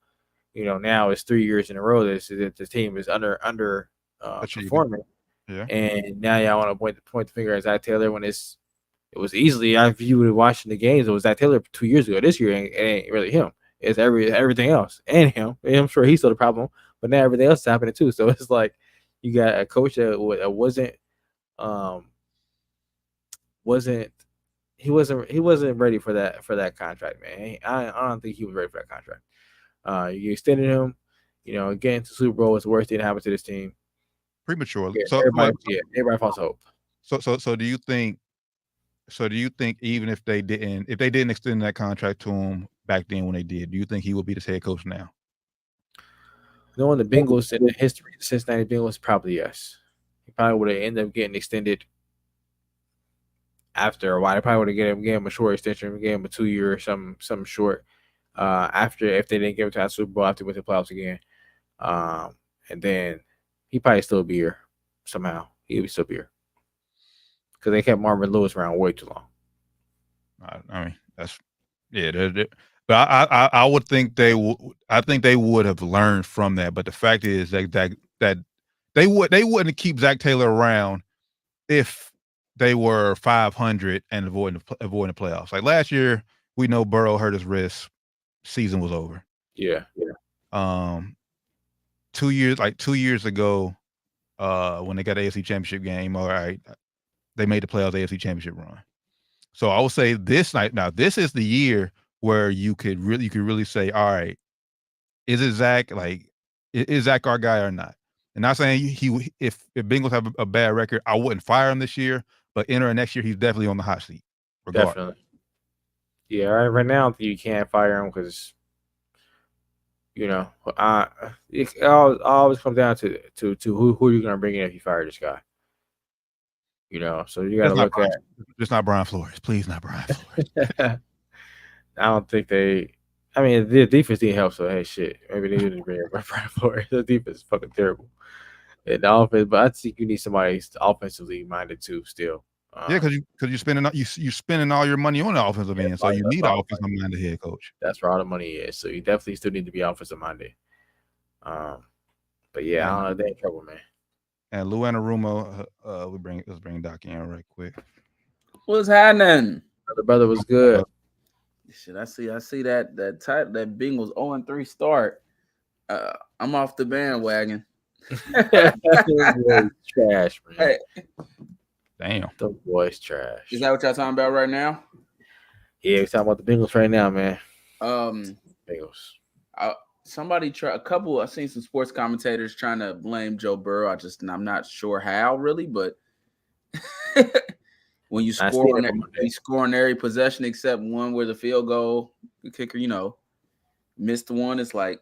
now it's 3 years in a row that this team is under performing. Yeah. And now y'all want to point the finger at Zach Taylor when it was easily, I viewed watching the games, it was Zach Taylor 2 years ago. This year it ain't really him. It's everything else and him. And I'm sure he's still the problem, but now everything else is happening too. So it's like you got a coach that wasn't ready for that contract, man. I don't think he was ready for that contract. You extended him, getting to Super Bowl is the worst thing that happened to this team. Prematurely. Yeah, everybody false hope. So do you think even if they didn't extend that contract to him back then when they did, do you think he would be the head coach now? Knowing the Bengals and the history of the Cincinnati Bengals, probably yes. He probably would have ended up getting extended after a while. They probably would have gave him a short extension, gave him a 2-year or something short. After, if they didn't give him to that Super Bowl after we went to the playoffs again, and then he probably still be here somehow. He would still be here because they kept Marvin Lewis around way too long. I mean, that's but I would think they would. I think they would have learned from that. But the fact is that they wouldn't keep Zach Taylor around if they were 500 and avoiding the playoffs. Like last year, we know Burrow hurt his wrist. Season was over. Yeah. 2 years ago, when they got the AFC Championship game, all right, they made the playoffs, AFC Championship run. So I would say this is the year where you could really say, all right, is it Zach? Like, is Zach our guy or not? And not saying if Bengals have a bad record, I wouldn't fire him this year, but entering next year, he's definitely on the hot seat. Regardless. Definitely. Yeah, right now you can't fire him because it always comes down to who you're gonna bring in if you fire this guy. So you got to look at. Just not Brian Flores, please, not Brian Flores. I don't think they. I mean, the defense didn't help. So hey, shit, maybe they didn't bring in Brian Flores. The defense is fucking terrible. And the offense, but I think you need somebody offensively minded too. Still. Because you're spending all your money on the offensive end, so you need an offensive minded head coach. That's where all the money is. So you definitely still need to be offensive minded. But yeah, I don't know. They're in trouble, man. And Lou Anarumo, let's bring Doc in right quick. What's happening? The brother was good. Shit, I see that Bengals 0-3 start. I'm off the bandwagon. Trash, man. Hey. Damn. The boy's trash. Is that what y'all talking about right now? Yeah, we're talking about the Bengals right now, man. Bengals. I've seen some sports commentators trying to blame Joe Burrow. I'm not sure how really, but when you score on every possession except one where the field goal, the kicker, missed the one, it's like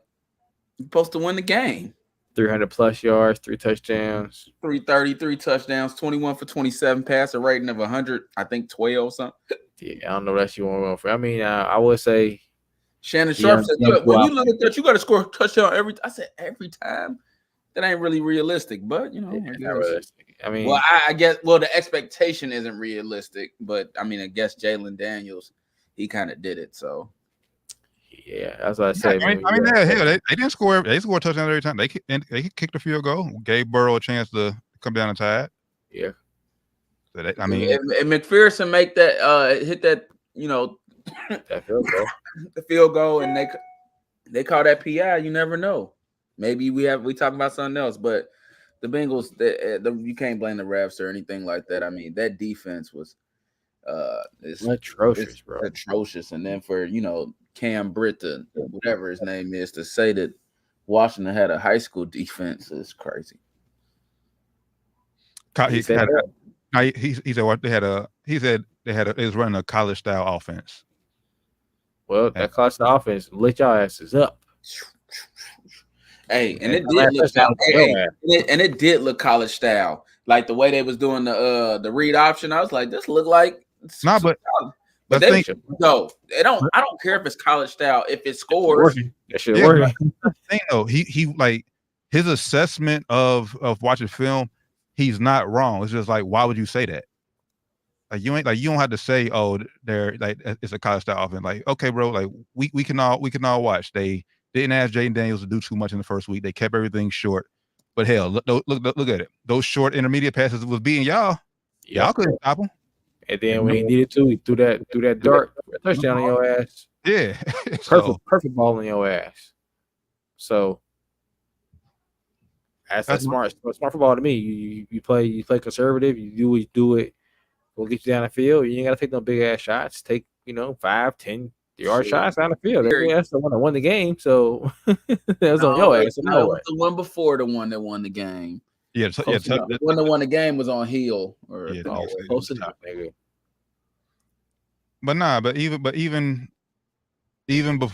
you're supposed to win the game. 300 plus yards, 3 touchdowns, 333 touchdowns, 21 for 27, passer rating of 100, I think 12 something. Yeah, I don't know what you want to go for. I mean, I would say Shannon Sharp said, when you look at that, you got to score a touchdown every time. That ain't really realistic, but I mean, well, I guess the expectation isn't realistic, but I mean, I guess Jalen Daniels, he kind of did it, so. Yeah, that's what I say. They didn't score. They scored a touchdown every time. They kicked the field goal, gave Burrow a chance to come down and tie it. Yeah. So if McPherson make that hit that, that field goal, the field goal, and they call that PI, you never know. Maybe we talking about something else, but the Bengals, you can't blame the refs or anything like that. I mean, that defense was atrocious, bro. Atrocious, and then for Cam Britt, whatever his name is, to say that Washington had a high school defense is crazy. He said what they had it was running a college style offense. Well, that college style offense lit y'all asses up. Hey, and it did look college style. Like the way they was doing the read option, I was like, this look like But The they thing- no, they don't. I don't care if it's college style. If it scores, Working. That shit Yeah, working. thing though, he like his assessment of watching film, he's not wrong. It's just like, why would you say that? Like you don't have to say, oh, they're like it's a college style offense. Like, okay, bro, like we can all watch. They didn't ask Jaden Daniels to do too much in the first week. They kept everything short. But hell, look at it. Those short intermediate passes was beating y'all. Y'all couldn't stop them. And then when he needed to, he threw that dart touchdown on your ass. Yeah. Perfect ball on your ass. So that's smart football to me. You play conservative. You do what you do it. We'll get you down the field. You ain't gotta take no big ass shots. Take 5, 10 yard shots down the field. That's the one that won the game. So that's on your ass. No, it was the one before the one that won the game. Yeah, the one that won the game was on Hill or close enough, nigga. But even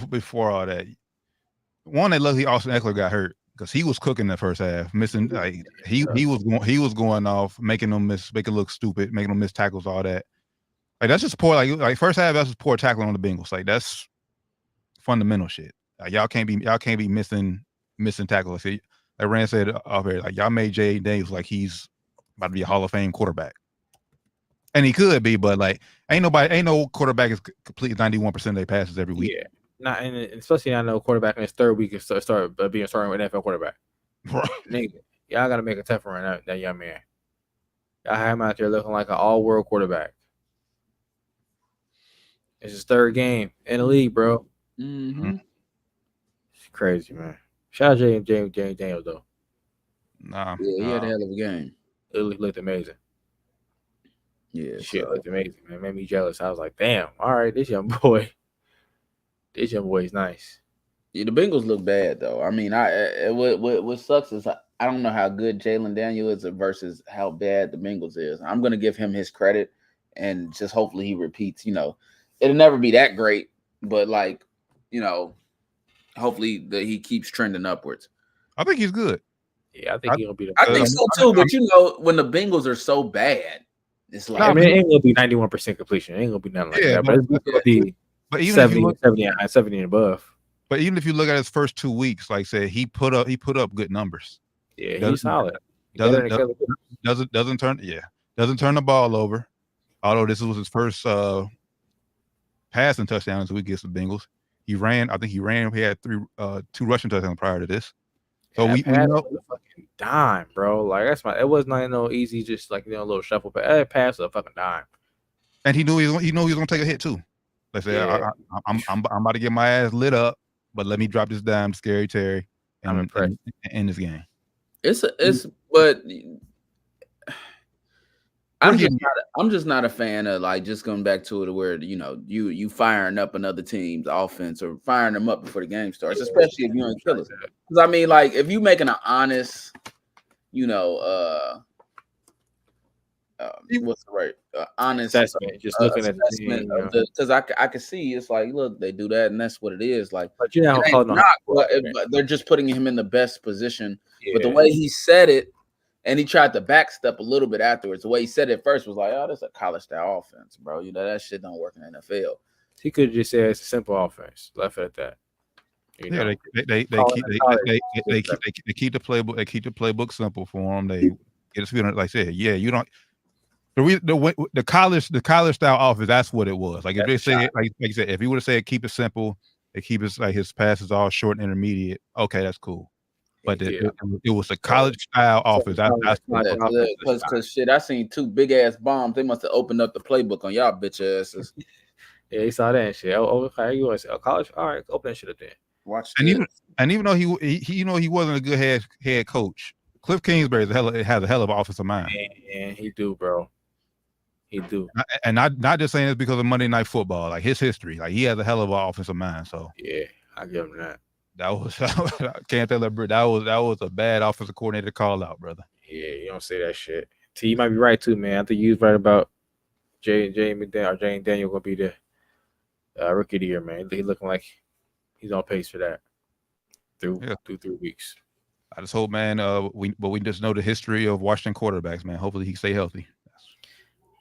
before all that, one that luckily Austin Eckler got hurt because he was cooking the first half, missing like he was going off, making them look stupid, making them miss tackles, all that. Like that's just poor. Like first half, that's just poor tackling on the Bengals. Like that's fundamental shit. Like, y'all can't be missing tackles. Like Rand said off here, like y'all made Jay Daniels like he's about to be a Hall of Fame quarterback. And he could be, but like ain't no quarterback is completing 91% of their passes every week. Yeah, not and especially I know quarterback in his third week is start being starting with NFL quarterback. Right. Nigga, y'all gotta make a tough run that young man. Y'all have him out there looking like an all-world quarterback. It's his third game in the league, bro. Mm-hmm. It's crazy, man. Shout out James Daniels though. Nah, yeah, he had a hell of a game. It looked amazing. Yeah, shit looked amazing, man. It made me jealous. I was like, damn, all right, this young boy is nice. Yeah, the Bengals look bad though. I mean, what sucks is I don't know how good Jalen Daniel is versus how bad the Bengals is. I'm gonna give him his credit and just hopefully he repeats. It'll never be that great, but hopefully that he keeps trending upwards. I think he's good. Yeah, I think he'll be. I think so too. But when the Bengals are so bad. It's like, I mean, it ain't gonna be 91% completion. It ain't gonna be nothing like that. But it's gonna be 70 and above. But even if you look at his first 2 weeks, like I said, he put up good numbers. Yeah, he's solid. Doesn't turn the ball over. Although this was his first passing touchdowns we against the Bengals. He had 2 rushing touchdowns prior to this. So we know fucking dime, bro. Like it wasn't like no easy, just like a little shuffle. But that pass was a fucking dime. And he knew he was gonna take a hit too. Like I said, I'm about to get my ass lit up, but let me drop this dime to Scary Terry and end this game. But I'm just not a fan of like just going back to it where you firing up another team's offense or firing them up before the game starts, especially if you're in killers. Because I mean, like if you making an honest, what's the right honest assessment, just looking at the team, because I can see it's like, look, they do that and that's what it is. Like, but but they're just putting him in the best position. Yeah. But the way he said it. And he tried to backstep a little bit afterwards. The way he said it first was like, "Oh, that's a college style offense, bro. That shit don't work in the NFL." He could have just said it's a simple offense. Left it at that. They keep the playbook. They keep the playbook simple for him. They get us feeling like I said, yeah, you don't. The college style offense. That's what it was. Like if they say, like you said, if he would have said keep it simple, they keep it like his passes all short and intermediate. Okay, that's cool. But it was a college style offense. Because shit, I seen 2 big ass bombs. They must have opened up the playbook on y'all bitch asses. Yeah, he saw that and shit. Oh, okay, you want to say college? All right, open that shit up there. Watch. And even though he wasn't a good head coach, Cliff Kingsbury has a hell of an offensive mind. And he do, bro. He do. And not just saying this because of Monday Night Football, like his history, like he has a hell of an offensive mind. So yeah, I give him that. That was can't tell that was a bad offensive coordinator call out, brother. Yeah, you don't say that shit. T, you might be right too, man. I think you was right about Jane Daniel gonna be the rookie of the year, man. He looking like he's on pace for that through 3 weeks. I just hope, man. We just know the history of Washington quarterbacks, man. Hopefully he stay healthy.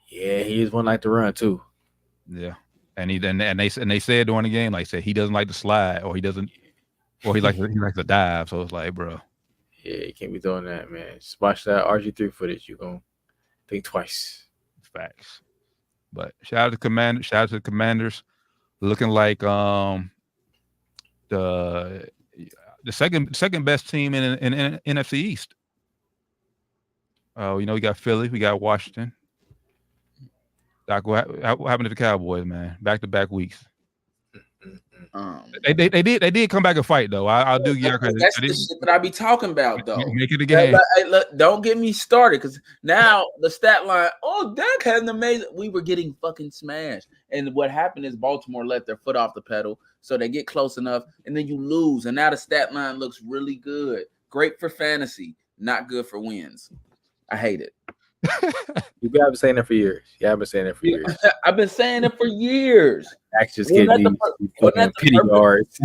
Yeah, he is one like to run too. Yeah. And they said during the game, like said he doesn't like to slide, or he likes to dive. So it's like, bro, Yeah, you can't be doing that, man. Just watch that RG3 footage. You're gonna think twice. facts. But shout out to the Commanders, looking like the second best team in NFC East. We got Philly, we got Washington. Doc, what happened to the Cowboys, man? Back-to-back weeks. They did come back and fight though. I'll do you credit. That's the shit that I be talking about though. Make it again. Look, don't get me started because now the stat line. Oh, Dak had an amazing. We were getting fucking smashed, and what happened is Baltimore let their foot off the pedal, so they get close enough, and then you lose, and now the stat line looks really good. Great for fantasy, not good for wins. I hate it. You've been saying that for years. Yeah, I've been saying that for years. I've been saying it for years. Dax just getting these fucking pity yards.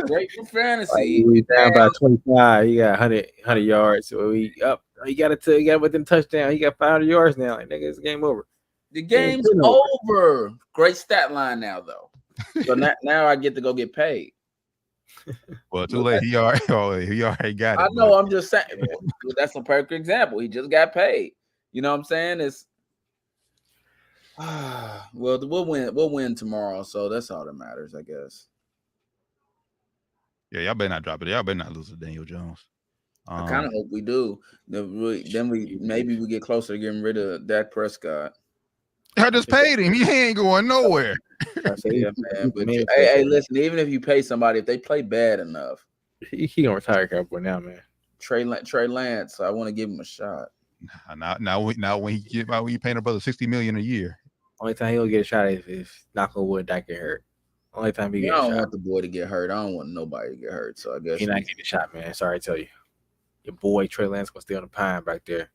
Great for fantasy. Like, we down by 25. You got 100 yards. So we up. You got within touchdown. You got 500 yards now. Like, nigga, it's game over. The game's over. Great stat line now, though. So now I get to go get paid. Well, too late. He already got it. I know. I'm just saying. That's a perfect example. He just got paid. You know what I'm saying? It's well, we'll win. We'll win tomorrow, so that's all that matters, I guess. Yeah, y'all better not drop it. Y'all better not lose to Daniel Jones. I kind of hope we do. Then maybe we get closer to getting rid of Dak Prescott. I just paid him. He ain't going nowhere. Yeah, man. But hey, listen. Even if you pay somebody, if they play bad enough, he gonna retire Cowboy now, man. Trey Lance. I want to give him a shot. Now when you paying a brother $60 million a year. Only time he'll get a shot is if knock on wood Dak get hurt. Only time he gets a shot. I don't want the boy to get hurt. I don't want nobody to get hurt. So I guess he's not getting a shot, man. Sorry to tell you. Your boy Trey Lance gonna stay on the pine back there.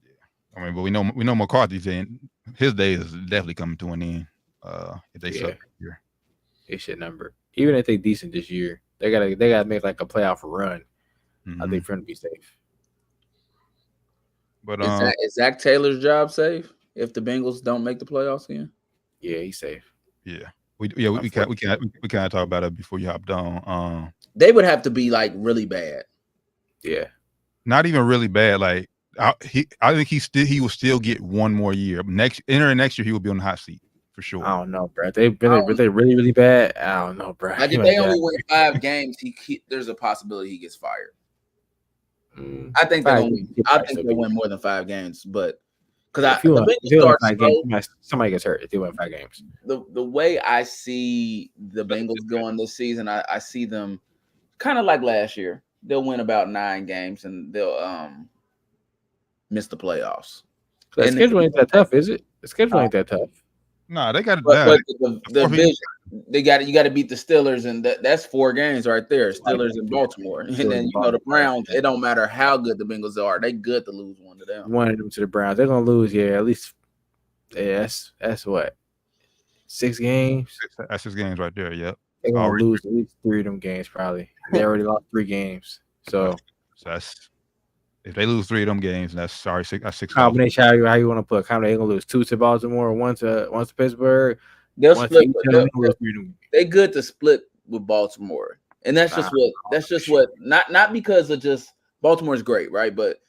Yeah. I mean, but we know McCarthy's in his day is definitely coming to an end. If they suck this year. They should number. Even if they decent this year, they gotta make like a playoff run. Mm-hmm. I think for him to be safe. But is Zach Taylor's job safe if the Bengals don't make the playoffs again? Yeah, he's safe. Yeah, we kind of talk about it before you hopped on. They would have to be like really bad. Yeah, not even really bad. Like I think he will still get one more year. Entering next year, he will be on the hot seat for sure. I don't know, bro. They really really bad. I don't know, bro. Like if they only win 5 games, there's a possibility he gets fired. I think they'll win more than 5 games, but because somebody gets hurt if they win 5 games. The way I see the Bengals going this season, I see them kind of like last year. They'll win about 9 games and they'll miss the playoffs. The schedule ain't that tough, is it? The schedule ain't that tough. No, they got it. But the vision, you got to beat the Steelers, and that's 4 games right there. Steelers and Baltimore, and then the Browns. It don't matter how good the Bengals are; they good to lose one to them. One of them to the Browns, they're gonna lose. Yeah, at least. Yeah, that's what 6 games. That's 6 games right there. Yep. They're gonna lose at least 3 of them games. Probably they already lost 3 games. So that's. If they lose 3 of them games, that's 6. Combination, how you want to put combination? They're gonna lose 2 to Baltimore, 1 to Pittsburgh. They'll split. They good to split with Baltimore, and that's just what. Not because of just Baltimore's great, right? But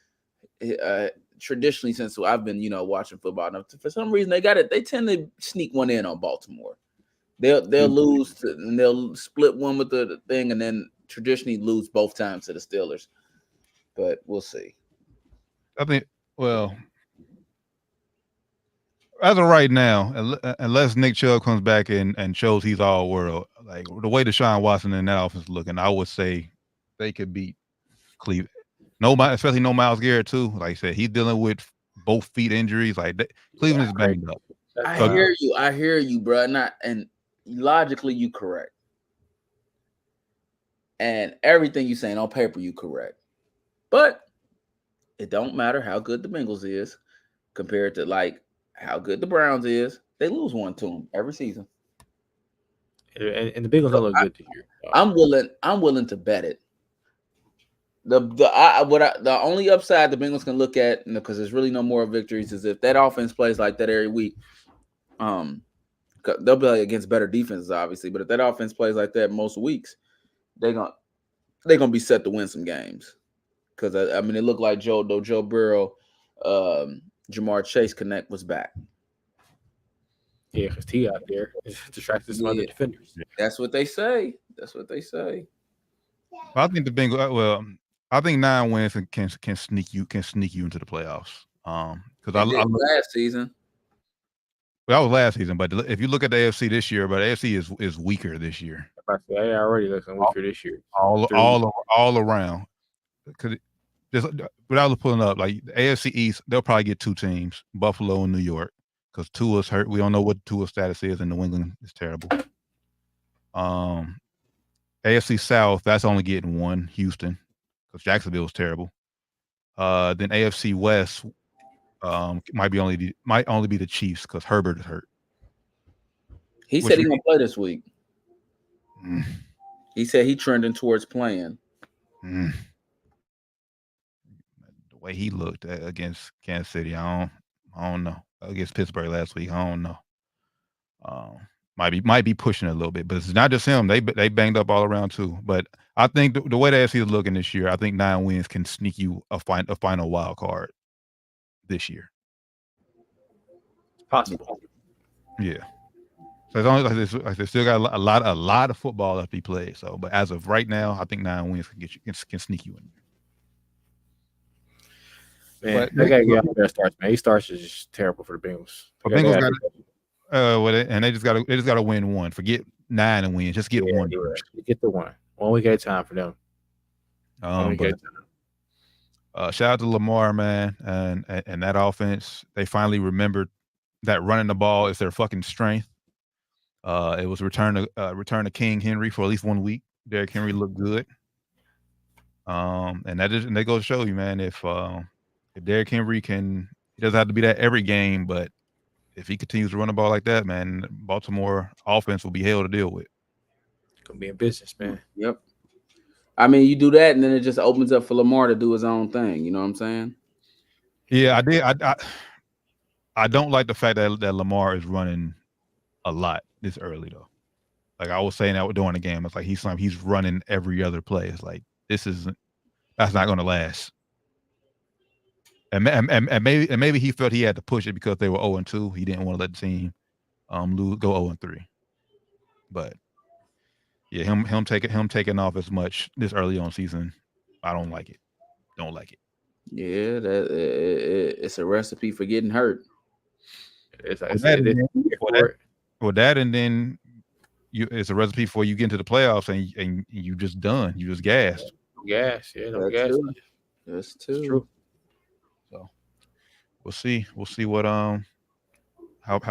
traditionally, since I've been watching football, for some reason they tend to sneak one in on Baltimore. They'll lose and they'll split one with the thing, and then traditionally lose both times to the Steelers. But we'll see. I think, well, as of right now, unless Nick Chubb comes back and shows he's all world, like the way Deshaun Watson and that offense is looking, I would say they could beat Cleveland. Especially no Myles Garrett too. Like I said, he's dealing with both feet injuries. Like Cleveland is banged up. I hear you, bro. And logically, you correct. And everything you saying on paper, you correct. But it don't matter how good the Bengals is compared to like how good the Browns is. They lose one to them every season. And the Bengals don't look good this year. I'm willing to bet it. The only upside the Bengals can look at, because there's really no more victories, is if that offense plays like that every week. Because they'll be against better defenses, obviously. But if that offense plays like that most weeks, they're gonna be set to win some games. Because I mean, it looked like Joe Burrow, Jamar Chase connect was back. Yeah, because T out there distracted some other defenders. That's what they say. I think the Bengals. Well, I think 9 wins can sneak you into the playoffs. Because I last season. Well, that was last season, but if you look at the AFC this year, but the AFC is weaker this year. They already looking weaker this year. All around. Because without pulling up, like the AFC East, they'll probably get 2 teams, Buffalo and New York, because Tua's hurt. We don't know what Tua's status is, and New England is terrible. AFC South, that's only getting 1, Houston, because Jacksonville is terrible. Then AFC West might only be the Chiefs because Herbert is hurt. He said he's gonna play this week. He said he's trending towards playing. The way he looked against Kansas City, I don't know. Against Pittsburgh last week, I don't know. Might be pushing a little bit, but it's not just him. They banged up all around too. But I think the way the AFC is looking this year, I think 9 wins can sneak you a final wild card this year. Possible. Yeah. So it's only like they still got a lot of football left to be played. So, but as of right now, I think 9 wins can sneak you in. Man, they gotta get out there starts, man. These starts is just terrible for the Bengals. Bengals they just gotta win 1. Forget 9 and win. Just get 1. Yeah. Get the 1. 1 week at a time for them. Shout out to Lamar, man, and that offense. They finally remembered that running the ball is their fucking strength. It was return to King Henry for at least 1 week. Derrick Henry looked good. And they go to show you, man, if Derrick Henry he doesn't have to be that every game, but if he continues to run the ball like that, man, Baltimore offense will be hell to deal with. Gonna be in business, man. Yep. I mean, you do that, and then it just opens up for Lamar to do his own thing. You know what I'm saying? Yeah, I did. I don't like the fact that Lamar is running a lot this early, though. Like I was saying that during the game, it's like he's running every other play. It's like that's not going to last. And maybe he felt he had to push it because they were 0-2. He didn't want to let the team go 0-3. But yeah, him taking off as much this early on season, I don't like it. Don't like it. Yeah, it's a recipe for getting hurt. That, and then it's a recipe for you get into the playoffs and you just done. You just gassed. Gas, yeah, no gas. That's true. So we'll see what how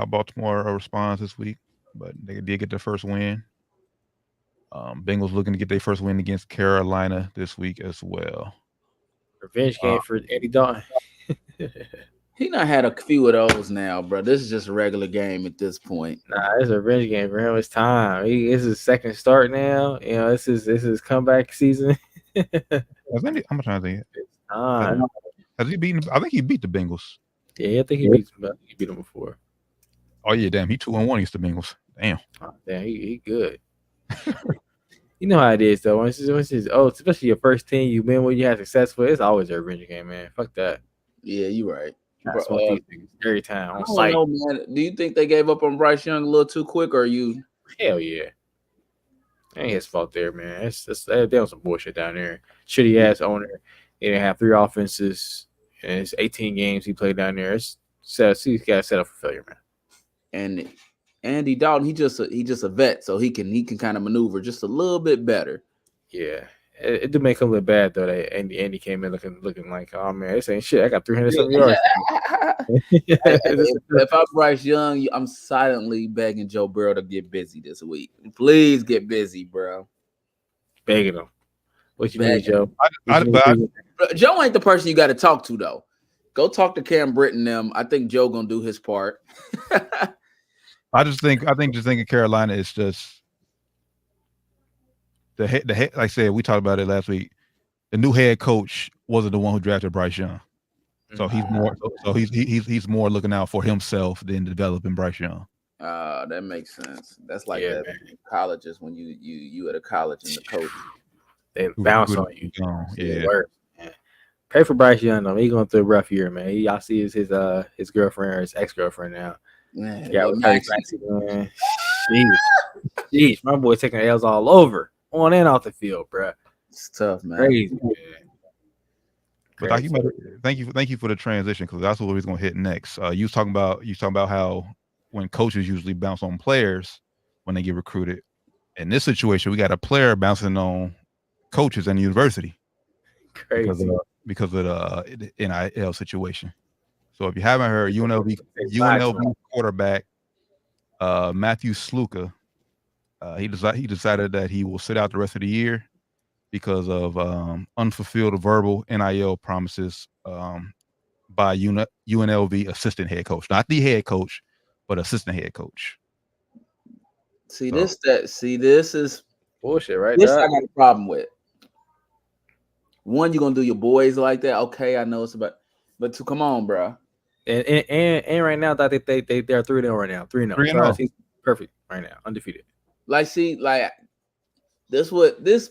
Baltimore responds this week, but they did get their first win. Bengals looking to get their first win against Carolina this week as well. Revenge game for Andy Dalton. He not had a few of those now, bro. This is just a regular game at this point. Nah, it's a revenge game for him. It's time. It's his second start now. You know, this is comeback season. I'm trying to think. Has he beaten? I think he beat the Bengals. Yeah, I think he beat them. He beat them before. Oh yeah, damn. He 2-1 against the Bengals. Damn. Oh, damn, he good. You know how it is though. Especially your first team you win when you have success with. It's always a revenge game, man. Fuck that. Yeah, you're right. That's what these things every time on I site. don't know, man. Do you think they gave up on Bryce Young a little too quick, or you? Hell yeah. Ain't his fault there, man. They on some bullshit down there. Shitty ass owner. He didn't have 3 offenses, and it's 18 games he played down there. He's got set up for failure, man. And Andy Dalton, he just a vet, so he can kind of maneuver just a little bit better. Yeah, it did make him look bad though. That Andy came in looking like, oh man, this ain't shit. I got 300-something yards. If I'm Bryce Young, I'm silently begging Joe Burrow to get busy this week. Please get busy, bro. Begging him. What you need, Joe? Joe ain't the person you got to talk to though. Go talk to Cam Britton them. I think Joe gonna do his part. I think in Carolina it's just the head. Like I said, we talked about it last week. The new head coach wasn't the one who drafted Bryce Young, so he's more looking out for himself than developing Bryce Young. That makes sense. That's like Yeah, that man. in colleges when you at a college and the coach. They bounce on you. Yeah. Worse, man. Pray for Bryce Young though. He going through a rough year, man. Y'all see his girlfriend or his ex-girlfriend now. Man, Yeah, yo, with Curtis Maxie. Maxey, man. Jeez, my boy taking L's all over, on and off the field, bro. It's tough, man. Crazy, man. But thank you for the transition, because that's what we're going to hit next. You was talking about how when coaches usually bounce on players when they get recruited. In this situation, we got a player bouncing on coaches and university Crazy. because of the NIL situation. So if you haven't heard, UNLV quarterback Matthew Sluka, he decided that he will sit out the rest of the year because of unfulfilled verbal NIL promises by UNLV assistant head coach, not the head coach, but assistant head coach. This is bullshit, right? This I got a problem with. One, you're gonna do your boys like that. Okay, I know it's about, but to come on, bro. And right now that they are 3-0 right now. 3-0. He's perfect right now, undefeated. Like, see, like this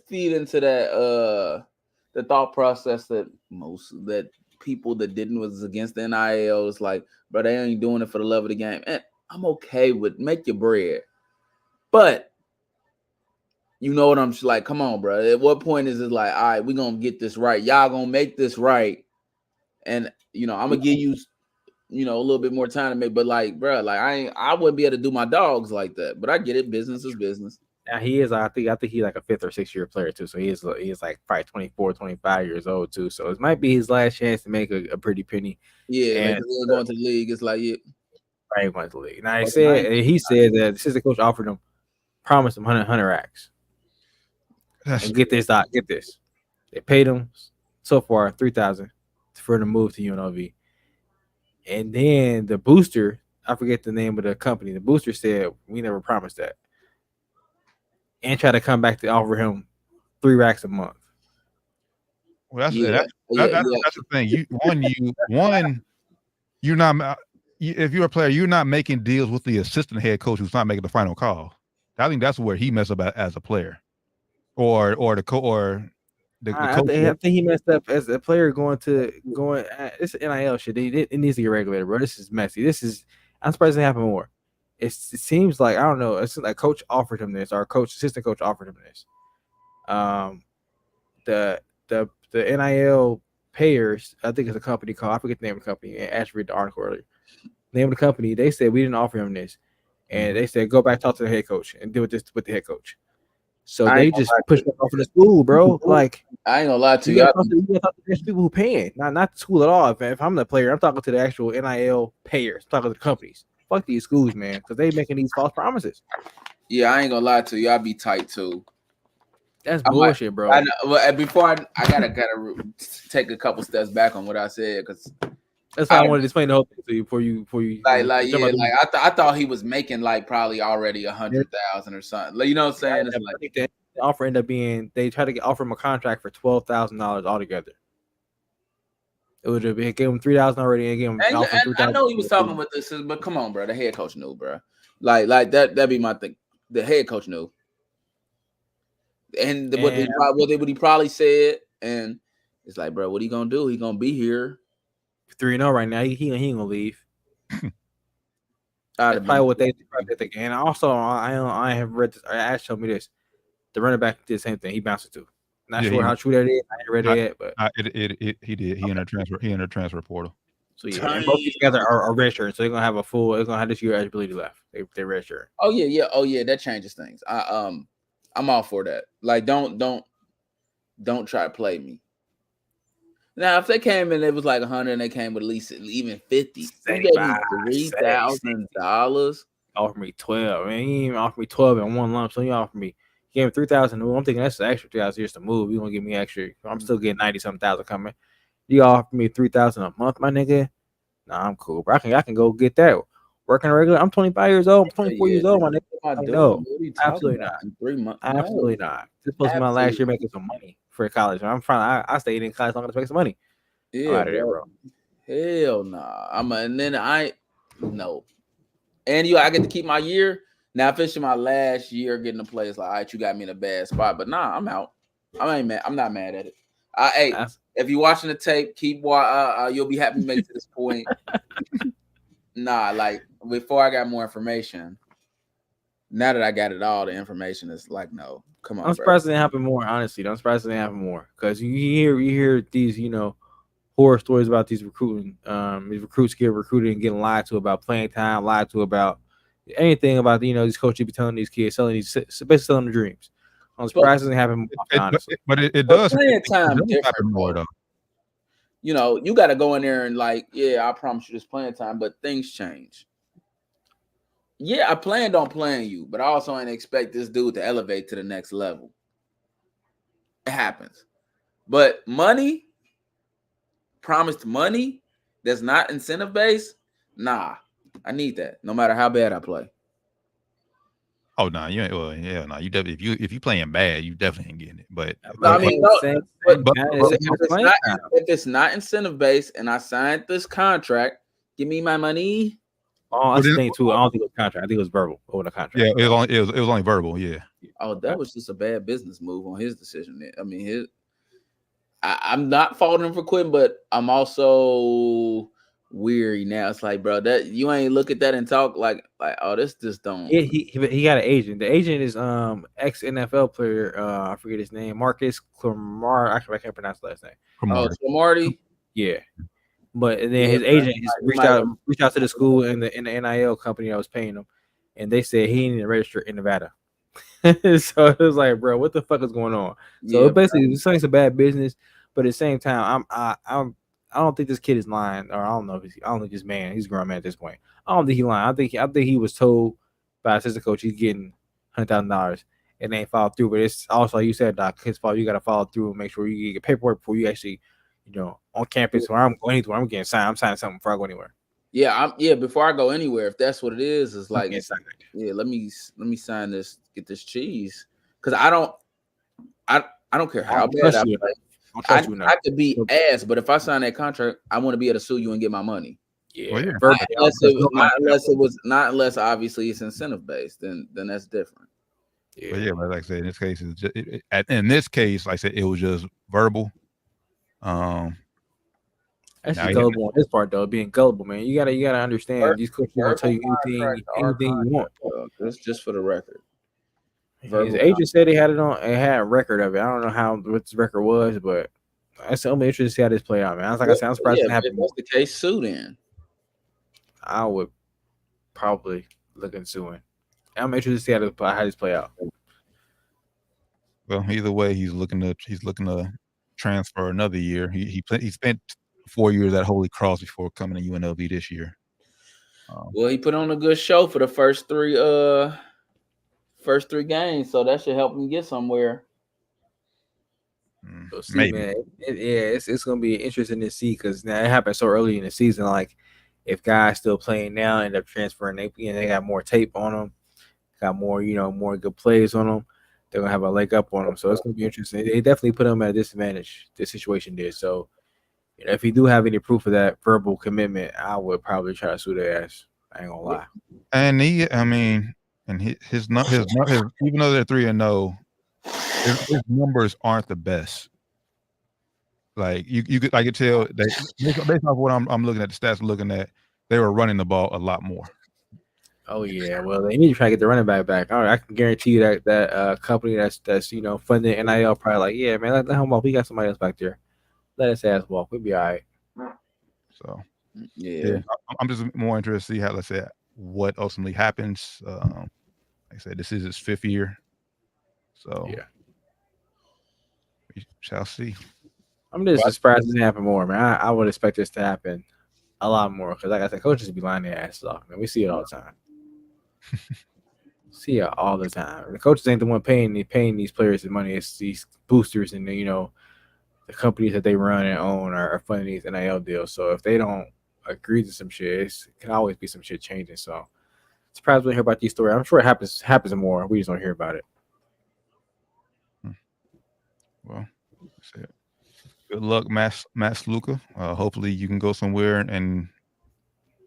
feed into that the thought process that people that didn't was against the NIL is like, bro, they ain't doing it for the love of the game. And I'm okay with make your bread. But you know what I'm like, come on, bro. At what point is it like, all right, we're gonna get this right? Y'all gonna make this right. And I'm gonna give you, a little bit more time to make, but like, bro, like I wouldn't be able to do my dogs like that. But I get it, business is business. Now he is, I think he's like a 5th or 6th year player too. So he is like probably 24, 25 years old too. So it might be his last chance to make a pretty penny. Yeah, and like going to the league, it's like I ain't going to the league. Now he said that the assistant coach offered him, promised him 100 racks. And get this. They paid him so far $3,000 for him to move to UNLV. And then the booster, I forget the name of the company. The booster said we never promised that, and try to come back to offer him 3 racks a month. Well, that's the thing. You're not. If you're a player, you're not making deals with the assistant head coach who's not making the final call. I think that's where he messed up as a player, or the coach. I think he messed up as a player going. This NIL shit. It needs to get regulated, bro. This is messy. I'm surprised it happened more. It seems like, I don't know. It's like coach offered him this, or assistant coach offered him this. The NIL payers, I think it's a company called, I forget the name of the company. And Ash read the article earlier. Name of the company. They said we didn't offer him this, and they said go back talk to the head coach and deal with this with the head coach. So they just push back off of the school, bro. Like, I ain't gonna lie to you. You gotta talk to the people who paying, not the school at all. If I'm the player, I'm talking to the actual NIL payers, I'm talking to the companies. Fuck these schools, man, because they making these false promises. Yeah, I ain't gonna lie to you. I'll be tight too. That's bullshit, bro. I know, well, before I gotta take a couple steps back on what I said, because that's why I wanted to explain the whole thing to you before you. I thought he was making like probably already 100,000 or something. Like, you know what I'm saying? It's like the offer ended up being they tried to offer him a contract for $12,000 altogether. It would have gave him $3,000 already, and gave him. I know he was talking with this, but come on, bro. The head coach knew, bro. Like that'd be my thing. The head coach knew, and what he probably said, and it's like, bro, what he gonna do? He gonna be here 3-0 right now. He ain't gonna leave. That's probably what they think. And also, I have read this. Ash told me this. The running back did the same thing. He bounced it too. Not sure how true that is. I ain't read it yet, but he did. He entered transfer portal. So yeah, and both these guys are redshirt, so they're gonna have they're gonna have this year eligibility left. They're redshirt. Oh yeah. That changes things. I'm all for that. Like, don't try to play me. Now, if they came in, it was like 100, and they came with at least even 50. $3,000. Offer me 12. Man, he even offered me 12 in one lump. So he offered me. He gave me 3,000 to move. I'm thinking that's the extra 3,000 just to move. You gonna give me extra? I'm still getting 90-something thousand coming. You offer me 3,000 a month, my nigga. Nah, I'm cool, bro. I can go get that. Working regular. I'm 25 years old. I'm 24 years old, my nigga. No, absolutely not. 3 months. Absolutely not. This is supposed to be my last year making some money for college. I'm trying. I stayed in college long enough to make some money. Yeah, I'm out of there, bro. Hell nah. No. and I get to keep my year. Now, if it's my last year getting to play, it's like, all right, you got me in a bad spot. But nah, I'm out. I ain't mad. I'm not mad at it. Hey, if you're watching the tape, you'll be happy to make it to this point. Nah, like before I got more information. Now that I got it all, the information is like, no, come on. I'm surprised it didn't happen more. Honestly, I'm surprised it didn't happen more because you hear these horror stories about these recruits get recruited and getting lied to about playing time, lied to about anything about these coaches be telling these kids, basically selling their dreams. I'm surprised it didn't happen more, honestly. But it does. Playing time it happen more though. You got to go in there and like, yeah, I promise you this playing time, but things change. Yeah, I planned on playing you, but I also ain't expect this dude to elevate to the next level. It happens. But promised money that's not incentive based, nah, I need that no matter how bad I play. Oh no, you ain't. Well, yeah, no, you definitely if you playing bad, you definitely ain't getting it. But I mean, if it's not incentive based and I signed this contract, give me my money. Oh, that's the thing too. I don't think it was contract. I think it was verbal over the contract. Yeah, it was only verbal. Yeah. Oh, that was just a bad business move on his decision. I mean, I'm not faulting him for quitting, but I'm also weary now. It's like, bro, that you ain't look at that and talk like oh, this just don't. Yeah, he got an agent. The agent is ex NFL player. I forget his name. Marcus Clamar. I can't pronounce the last name. Clamarty. Yeah. But then his agent reached out to the school and the NIL company that was paying him, and they said he didn't register in Nevada. So it was like, bro, what the fuck is going on? So basically, it's a bad business, but at the same time, I don't think this kid is lying, or I don't think this man, he's a grown man at this point. I don't think he's lying. I think he was told by assistant coach he's getting $100,000 and they ain't followed through. But it's also, like you said, Doc, his fault. You got to follow through and make sure you get paperwork before you actually. On campus or I'm going anywhere, I'm getting signed. I'm signing something before I go anywhere. Yeah, before I go anywhere, if that's what it is like, let me sign this, get this cheese, because I don't care how bad I play. I could be ass, but if I sign that contract, I want to be able to sue you and get my money. Yeah, unless obviously it's incentive based, then that's different. Yeah, but like I said, in this case, like I said, it was just verbal. That's gullible on his part, though. Being gullible, man. You gotta understand. These coaches will tell you anything you want. That's just for the record. His agent said he had it on. It had a record of it. I don't know what this record was, but I'm interested to see how this play out, man. I said, I'm surprised it happened. If that's the case, sue then. I would probably look into suing. I'm interested to see how this play out. Well, either way, he's looking to transfer another year. He spent 4 years at Holy Cross before coming to UNLV this year. Well, he put on a good show for the first three games, so that should help him get somewhere. So see, maybe. Man, it's gonna be interesting to see because now it happened so early in the season. Like, if guys still playing now end up transferring, they got more tape on them, got more more good plays on them. They're gonna have a leg up on them, so it's gonna be interesting. They definitely put them at a disadvantage. This situation did. So, if you do have any proof of that verbal commitment, I would probably try to sue their ass. I ain't gonna lie. And his even though they're 3-0, his numbers aren't the best. Like I could tell that based off what I'm looking at the stats, they were running the ball a lot more. Oh yeah, well they need to try to get the running back. All right, I can guarantee you that company that's funding NIL probably like, yeah, man, let him walk. We got somebody else back there. Let his ass walk. We'll be all right. So yeah, I'm just more interested to see how, let's say, what ultimately happens. Like I said, this is his 5th year, so yeah, we shall see. I'm just surprised it didn't happen more, man. I would expect this to happen a lot more because, like I said, coaches be lying their asses off, man. We see it all the time. See it all the time. The coaches ain't the one paying these players the money. It's these boosters and the companies that they run and own are funding these NIL deals. So if they don't agree to some shit, it can always be some shit changing. So surprised we hear about these stories. I'm sure it happens more. We just don't hear about it. Well, that's it. Good luck, Max Luca. Hopefully you can go somewhere and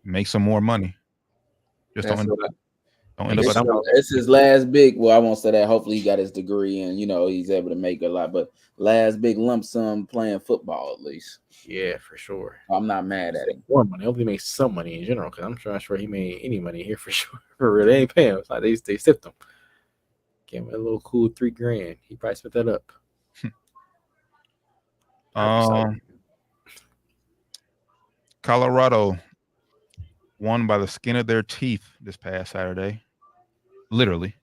make some more money. Just That's don't what end up at home. it's his last big. Well, I won't say that. Hopefully, he got his degree and he's able to make a lot. But last big lump sum playing football, at least. Yeah, for sure. I'm not mad at him. More money. Hopefully, he makes some money in general because I'm not sure he made any money here for sure. For real, they ain't paying him. It's like they sipped him. Gave him a little cool $3,000. He probably spent that up. Colorado won by the skin of their teeth this past Saturday, literally.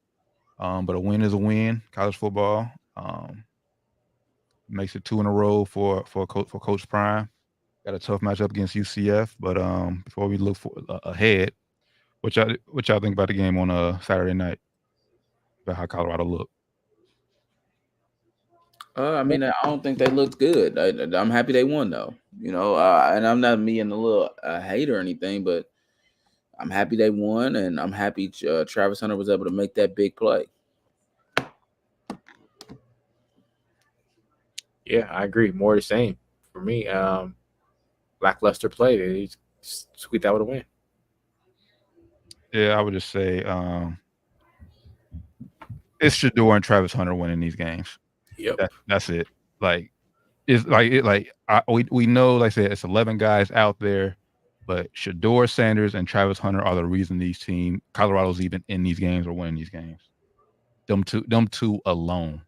But a win is a win. College football makes it 2 in a row for Coach Prime. Got a tough matchup against UCF. But before we look ahead, what y'all think about the game on Saturday night? About how Colorado looked? I mean, I don't think they looked good. I'm happy they won, though. And I'm not being a little hater or anything, but I'm happy they won, and I'm happy Travis Hunter was able to make that big play. Yeah, I agree. More the same for me. Lackluster play. They squeaked out with a win. Yeah, I would just say it's Shador and Travis Hunter winning these games. Yep. That's it. Like we know, like I said, it's 11 guys out there, but Shador Sanders and Travis Hunter are the reason Colorado's even in these games or winning these games. Them two alone.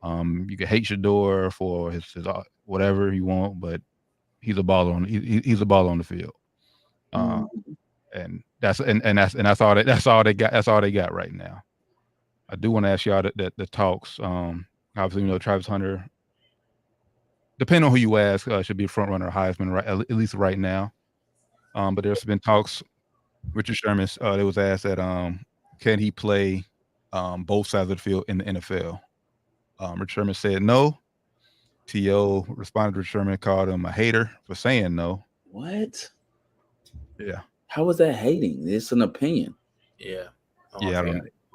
You can hate Shador for his whatever you want, but he's a baller he's a baller on the field. And that's all they got right now. I do want to ask y'all the talks. Obviously, Travis Hunter, depending on who you ask, should be a front runner Heisman at least right now. But there's been talks. Richard Sherman, it was asked that can he play both sides of the field in the NFL? Richard Sherman said no. T.O. responded to Richard Sherman, called him a hater for saying no. What? Yeah. How is that hating? It's an opinion. Yeah.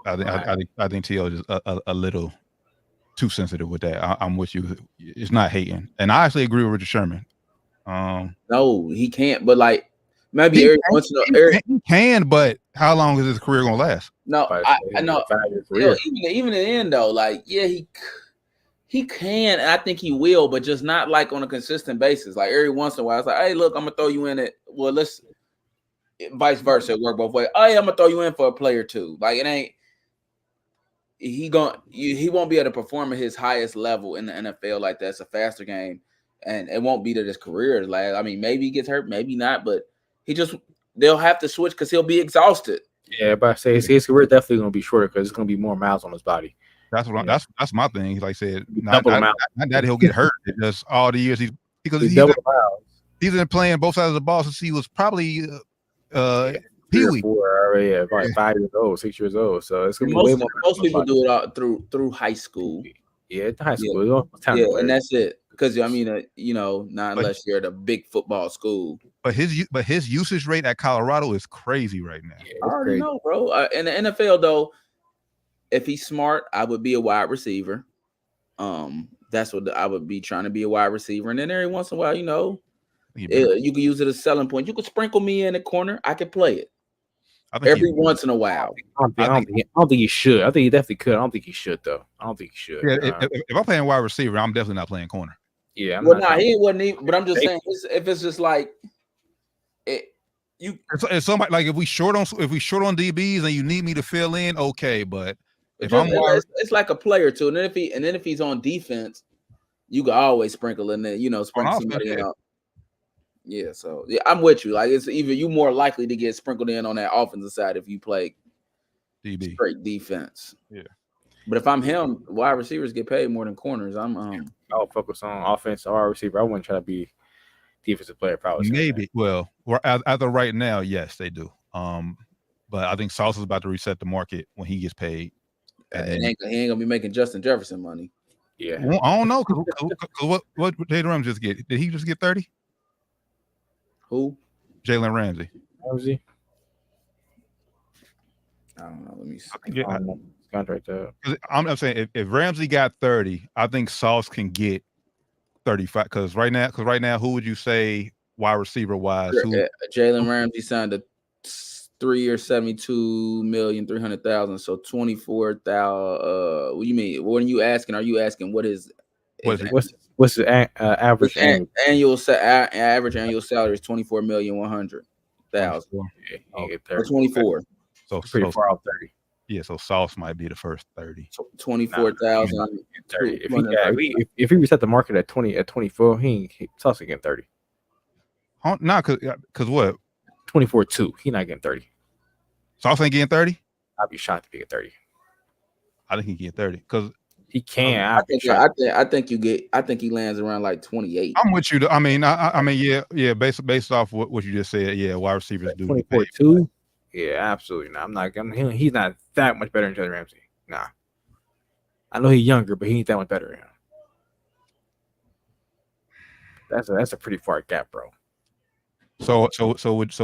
I think T.O. is a little too sensitive with that. I'm with you. It's not hating, and I actually agree with Richard Sherman. No, he can't. But like maybe every once in a while, he can. But how long is his career gonna last? No, I know. Even in the end though, like he can, and I think he will, but just not like on a consistent basis. Like every once in a while, it's like, hey, look, I'm gonna throw you in it. Well, let's vice versa, work both ways. Hey, I'm gonna throw you in for a play or two. Like it ain't. He won't be able to perform at his highest level in the NFL like that. It's a faster game, and it won't be that his career is last. I mean, maybe he gets hurt, maybe not, but they'll have to switch because he'll be exhausted. Yeah, but I say his career definitely gonna be shorter because it's gonna be more miles on his body. That's what that's my thing. Like I said, not double that he'll get hurt. It's just all the years he's been playing both sides of the ball since he was probably Pee-wee. Probably 5 years old, 6 years old. So it's gonna be most, way more. Most people do it all through high school. Yeah, high school. Yeah, and that's it. Because I mean, not unless you're at a big football school. But his usage rate at Colorado is crazy right now. Yeah, I already know, bro. In the NFL, though, if he's smart, I would be a wide receiver. That's what I would be trying to be, a wide receiver. And then every once in a while, you can use it as a selling point. You could sprinkle me in the corner. I could play it. Every once in a while. I don't think he should. I think he definitely could. I don't think he should, though. I don't think he should. Yeah, if I'm playing wide receiver, I'm definitely not playing corner. Yeah. He wasn't even. But I'm just saying, if it's just like it's somebody like if we short on DBs and you need me to fill in, okay. But if it's like a play or two, and then if he's on defense, you can always sprinkle in there. Sprinkle somebody out. Yeah, so I'm with you. Like it's even you more likely to get sprinkled in on that offensive side if you play DB straight defense. Yeah, but if I'm him, wide receivers get paid more than corners. I'll focus on offense or wide receiver. I wouldn't try to be defensive player. Probably maybe. Well, as of right now, yes, they do. But I think Sauce is about to reset the market when he gets paid. And he ain't gonna be making Justin Jefferson money. Yeah, well, I don't know. Cause what Jalen Ramsey just get? Did he just get 30? Who? Jalen Ramsey. Ramsey. I don't know. Let me see. Contract. I'm saying if Ramsey got 30, I think Sauce can get 35. Because right now, who would you say wide receiver wise? Jalen Ramsey signed a 3 years, 72,300,000. So 24,000. What do you mean? What are you asking? Are you asking what is What is it? What's the average average annual salary is 24,100,000 Yeah, he get or 30. 24. So Pretty far off 30. Yeah, so Sauce might be the first 30. 24,000. 30. If he reset the market at 24, Sauce getting 30. Not because what? 24-2. He not getting 30. Sauce ain't getting 30? I'd be shocked if he get 30. I think he get 30 because he can. I think he lands around like 28. I'm with you. I mean, yeah. Based off what you just said, yeah, wide receivers do 24-2. Yeah, absolutely not. He's not that much better than Jalen Ramsey. Nah. I know he's younger, but he ain't that much better than him. That's a pretty far gap, bro. So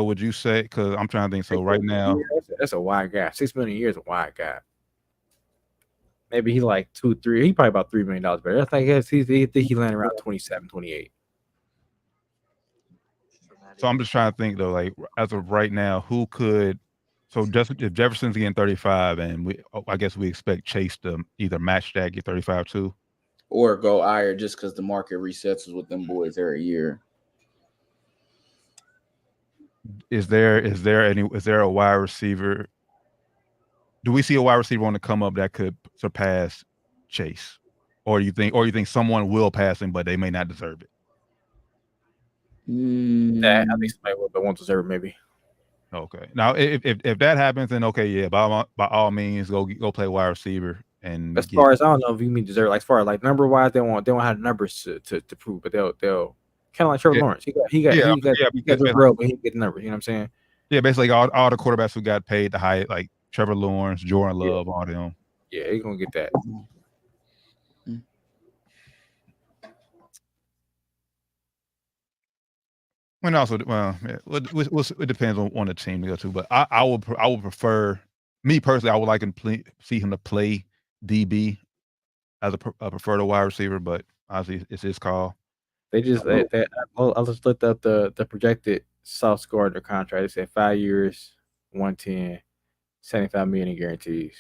would you say? Because I'm trying to think. So right now, that's a wide gap. $6 million a year is a wide gap. Maybe he like 2-3. He probably about $3 million better. I think he landed around 27, 28. So I'm just trying to think though, like as of right now, who could? So just if Jefferson's getting 35, and I guess we expect Chase to either match that, get 35 too, or go higher just because the market resets with them boys every year. Is there a wide receiver? Do we see a wide receiver on the come up that could surpass Chase, or you think someone will pass him, but they may not deserve it? I think somebody will, but won't deserve it, maybe. Okay. Now, if that happens, then okay, yeah, by all means, go play wide receiver. And as far as I don't know if you mean deserve, like as far as like number wise, they don't have numbers to prove, but they'll kind of like Trevor Lawrence. He got the bro, but he get the numbers. You know what I'm saying? Yeah, basically all the quarterbacks who got paid the high, like Trevor Lawrence, Jordan Love, all them. Yeah, he's gonna get that. When also, it depends on the team to go to, but I would prefer, me personally, I would like him see him to play DB as a preferred wide receiver, but obviously it's his call. I just looked up the projected Sauce Gardner contract. They said 5 years, 110, $75 million in guarantees.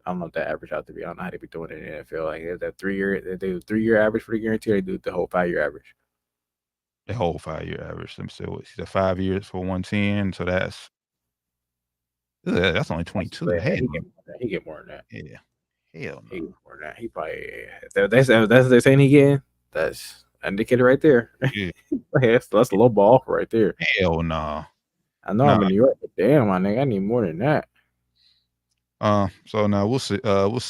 I don't know if that average out to be. I don't know how they be doing it in the NFL. Like is that 3 year? They do 3 year average for the guarantee. Or they do the whole 5 year average. The whole 5 year average. Let me see. He's at 5 years for 110. So that's only 22. Yeah, he get more than that. Yeah. Hell no. He get more than that. He probably that's what they're saying he getting. That's indicator right there. Yeah. that's a low ball offer right there. Hell no. I know I'm in New York, but damn, my nigga, I need more than that. So now we'll see. But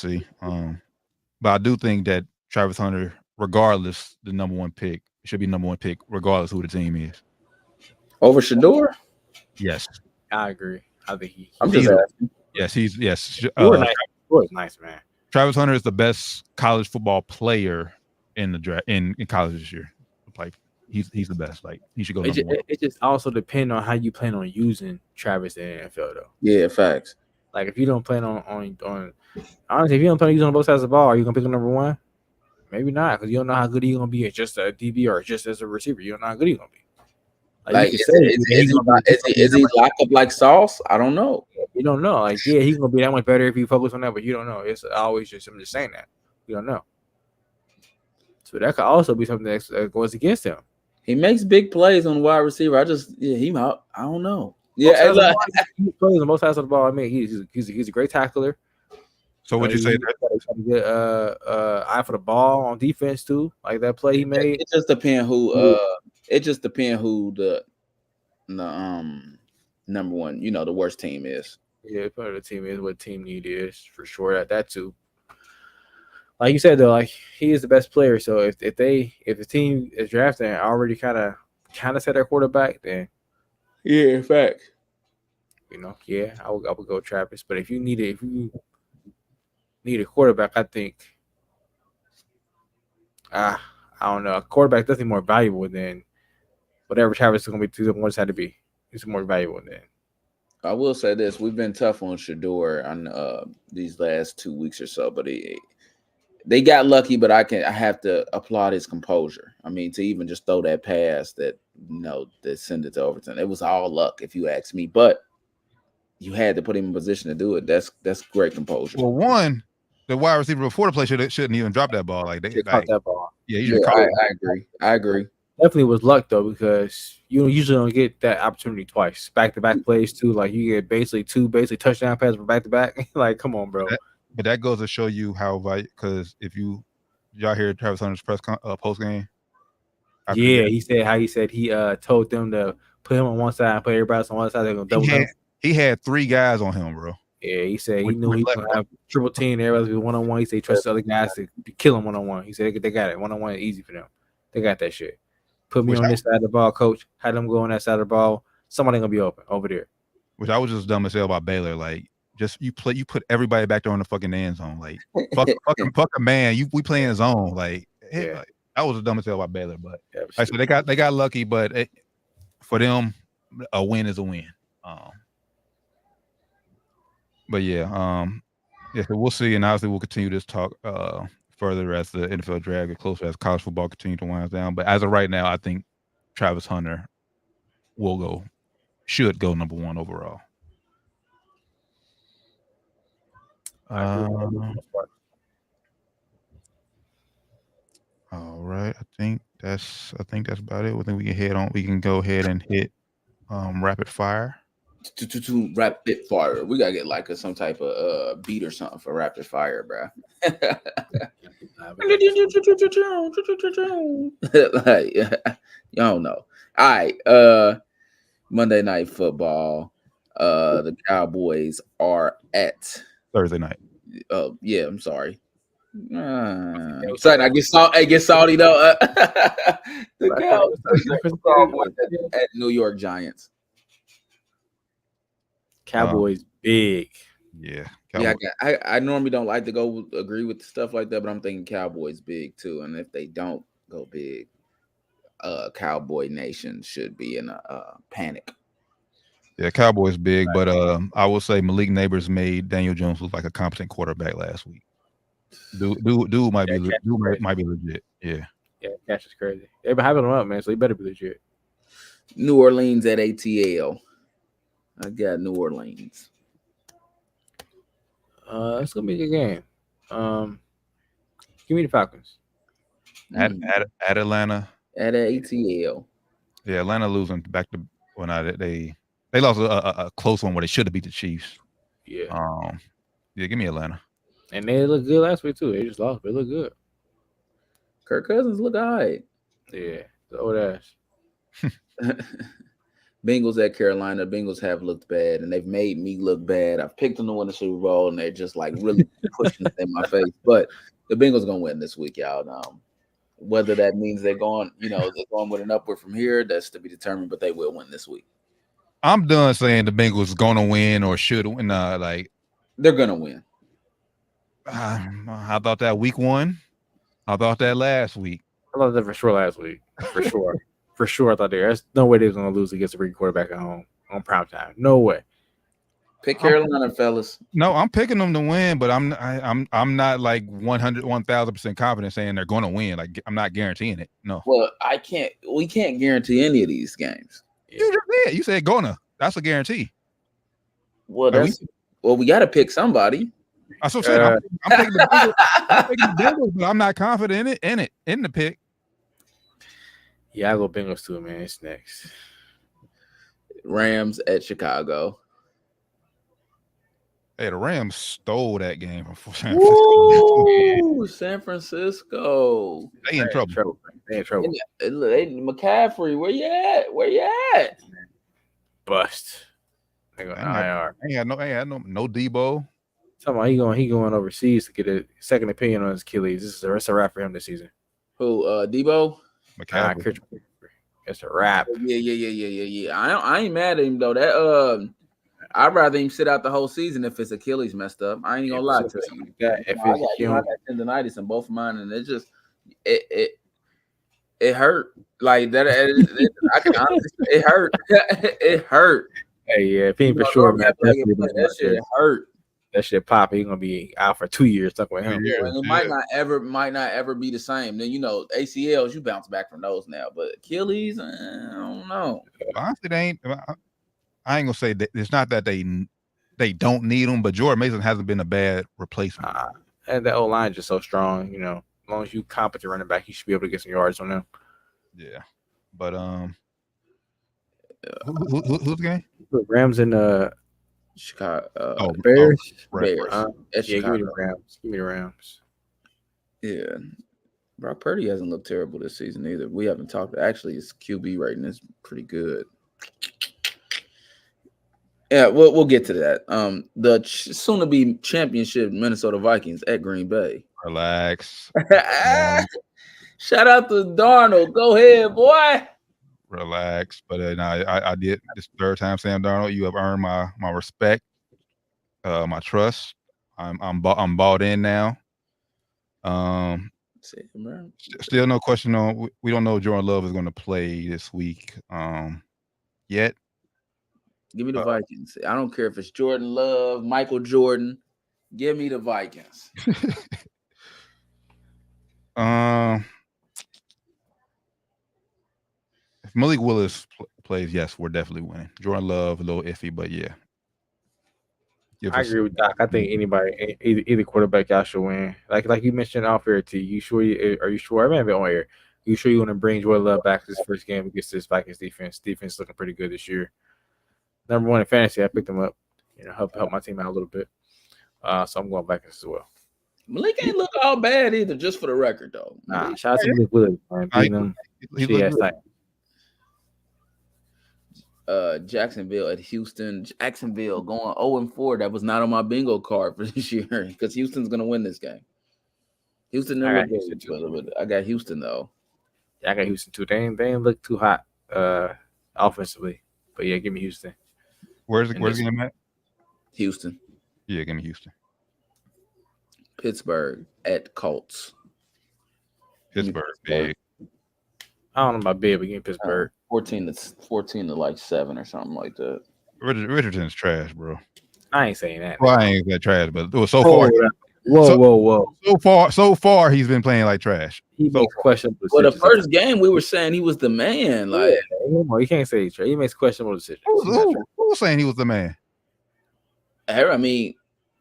I do think that Travis Hunter, regardless, the number one pick, should be number one pick, regardless who the team is. Over Shador? Yes, I agree. I think I'm just asking. Yes. Shador is nice, man. Travis Hunter is the best college football player in the draft in college this year. Like he's the best. Like he should go number one. It just also depends on how you plan on using Travis in the NFL, though. Yeah, facts. Like if you don't plan on honestly, if you don't plan on using on both sides of the ball, are you gonna pick him number one? Maybe not, because you don't know how good he's gonna be as just a DB or just as a receiver. You don't know how good he's gonna be. Like is he locked up like Sauce? I don't know. You don't know. Like, yeah, he's gonna be that much better if you focus on that, but you don't know. It's always I'm just saying that. You don't know. So that could also be something that goes against him. He makes big plays on wide receiver. I don't know. Yeah, he plays on both sides of the ball. I mean, he's a great tackler. So would you say that get eye for the ball on defense too? Like that play he made. It just depends who. It just depends who the number one. The worst team is. Yeah, part of the team is what team need is for sure. That too. Like you said though, like he is the best player. So if the team is drafting already kind of set their quarterback, then yeah, in fact, I would go Travis. But if you need a quarterback, I think I don't know. A quarterback definitely more valuable than whatever Travis is going to be. One had to be. He's more valuable than. I will say this: we've been tough on Shador on these last 2 weeks or so, but they got lucky. But I have to applaud his composure. I mean, to even just throw that pass that send it to overtime, it was all luck, if you ask me. But you had to put him in position to do it. That's great composure. Well, one, the wide receiver before the play shouldn't even drop that ball. Like they caught that ball. Yeah, he Yeah, just caught it. I agree. Definitely was luck though, because you usually don't get that opportunity twice. Back-to-back plays too. Like you get basically two touchdown passes for back-to-back. Like, come on, bro. But that goes to show you how because if y'all hear Travis Hunter's post game. Yeah, he said he told them to put him on one side and put everybody else on one side. They're gonna double him. He had 3 guys on him, bro. Yeah, he said he knew he was gonna have triple team. Everybody be 1-on-1. He said he trusts the other guys to kill him 1-on-1. He said they got it. 1-on-1 is easy for them. They got that shit. Put me on this side of the ball, coach. Had them go on that side of the ball. Somebody gonna be open over there. Which I was just dumb as hell about Baylor. Like, just you put everybody back there on the fucking end zone. Like, fuck a man. We play in zone. Like, like, I was dumb as hell about Baylor, but so they got lucky. But for them, a win is a win. But yeah, so we'll see, and obviously we'll continue this talk further as the NFL draft gets closer, as college football continues to wind down. But as of right now, I think Travis Hunter should go number 1 overall. All right, I think that's about it. I think we can go ahead and hit rapid fire. Rapid fire. We gotta get like some type of beat or something for rapid fire, bro. Like, y'all know. All right. Monday Night Football. The Cowboys are at Thursday night. Yeah, I'm sorry. I get salty though. The Cowboys at New York Giants. Cowboys big. Yeah. Cowboys. Yeah, I normally don't like to go agree with stuff like that, but I'm thinking Cowboys big too. And if they don't go big, Cowboy Nation should be in a panic. Yeah, Cowboys big, but I will say Malik Neighbors made Daniel Jones look like a competent quarterback last week. Dude might be legit. Yeah. Yeah, Cash is crazy. They've been hyping him up, man, so he better be legit. New Orleans at ATL. I got New Orleans. It's gonna be a good game. Give me the Falcons. At Atlanta. At ATL. Yeah, Atlanta losing back to when they lost a close one where they should have beat the Chiefs. Yeah. Yeah, give me Atlanta. And they look good last week too. They just lost, but they look good. Kirk Cousins look all right. Yeah, the old ass. Bengals at Carolina. Bengals have looked bad, and they've made me look bad. I've picked them to win the Super Bowl, and they're just like really pushing it in my face. But the Bengals gonna win this week, y'all. Whether that means they're going with an upward from here, that's to be determined. But they will win this week. I'm done saying the Bengals gonna win or should win. They're gonna win. How about that week 1? How about that last week? I thought that for sure last week. For sure. For sure, I thought there's no way they was gonna lose against a rookie quarterback at home on prime time. No way. Pick Carolina, fellas. No, I'm picking them to win, but I'm not like 1,000% confident saying they're going to win. Like, I'm not guaranteeing it. No. Well, we can't guarantee any of these games. You just did. You said gonna. That's a guarantee. Well, we got to pick somebody. I'm so saying I'm picking the Bengals. I'm picking the Bengals, but I'm not confident in the pick. Yeah, I go Bengals too, man. It's next. Rams at Chicago. Hey, the Rams stole that game from San Francisco. Ooh, San Francisco. They in trouble. They in trouble. McCaffrey, where you at? Bust. They go IR. Ain't had no Debo. Talking about he going overseas to get a second opinion on his Achilles. This is a wrap for him this season. Who? Debo? McCaffrey. It's a wrap. Yeah. I ain't mad at him though. That I'd rather him sit out the whole season if his Achilles messed up. I ain't gonna lie to you. I got tendonitis in both of mine, and it just it hurt like that. I can honestly say it hurt. It hurt. Hey, yeah, if he ain't for sure, man, that shit hurt. That shit pop. He's gonna be out for 2 years. Stuck with him. And it might not ever be the same. Then ACLs, you bounce back from those now, but Achilles, I don't know. Honestly, they ain't. I ain't gonna say that. It's not that they they don't need him, but Jordan Mason hasn't been a bad replacement. And that O-line is just so strong, you know. As long as you competent running back, you should be able to get some yards on them. Yeah. But who's the game? The Rams and Chicago. Bears. Bears. Yeah, give me the Rams. Give me the Rams. Yeah. Brock Purdy hasn't looked terrible this season either. We haven't talked. Actually, his QB rating is pretty good. Yeah, we'll get to that. The soon-to-be championship Minnesota Vikings at Green Bay. Relax. Shout out to Darnold. Go ahead, boy. Relax. But I did this third time, Sam Darnold. You have earned my respect, my trust. I'm bought in now. Still no question on. We don't know if Jordan Love is going to play this week yet. Give me the Vikings. I don't care if it's Jordan Love, Michael Jordan. Give me the Vikings. If Malik Willis plays, yes, we're definitely winning. Jordan Love, a little iffy, but yeah. I agree with Doc. I think anybody, either quarterback, y'all should win. Like you mentioned off air, T. You sure? Are you sure? I may have been on air. You sure you want to bring Jordan Love back to this first game against this Vikings defense? Defense looking pretty good this year. Number one in fantasy, I picked him up. You know, help my team out a little bit. So I'm going Vikings as well. Malik ain't look all bad either, just for the record, though. Shout out to Malik Willis, man. Beating him. Jacksonville at Houston. Jacksonville going 0-4. That was not on my bingo card for this year because Houston's going to win this game. Houston never good, I got Houston, though. Yeah, I got Houston, too. They ain't look too hot offensively. But, yeah, give me Houston. Where's the game at? Houston. Yeah, give me Houston. Pittsburgh at Colts. Pittsburgh, big. I don't know about big, but give me Pittsburgh. 14 to like 7 or something like that. Richardson's trash, bro. I ain't saying that. Well, I ain't that trash, but it was so far. Whoa. So far, he's been playing like trash. He makes questionable decisions. Well, the first game we were saying he was the man. Like, you can't say he's trash. He makes questionable decisions. Who was saying he was the man? I mean,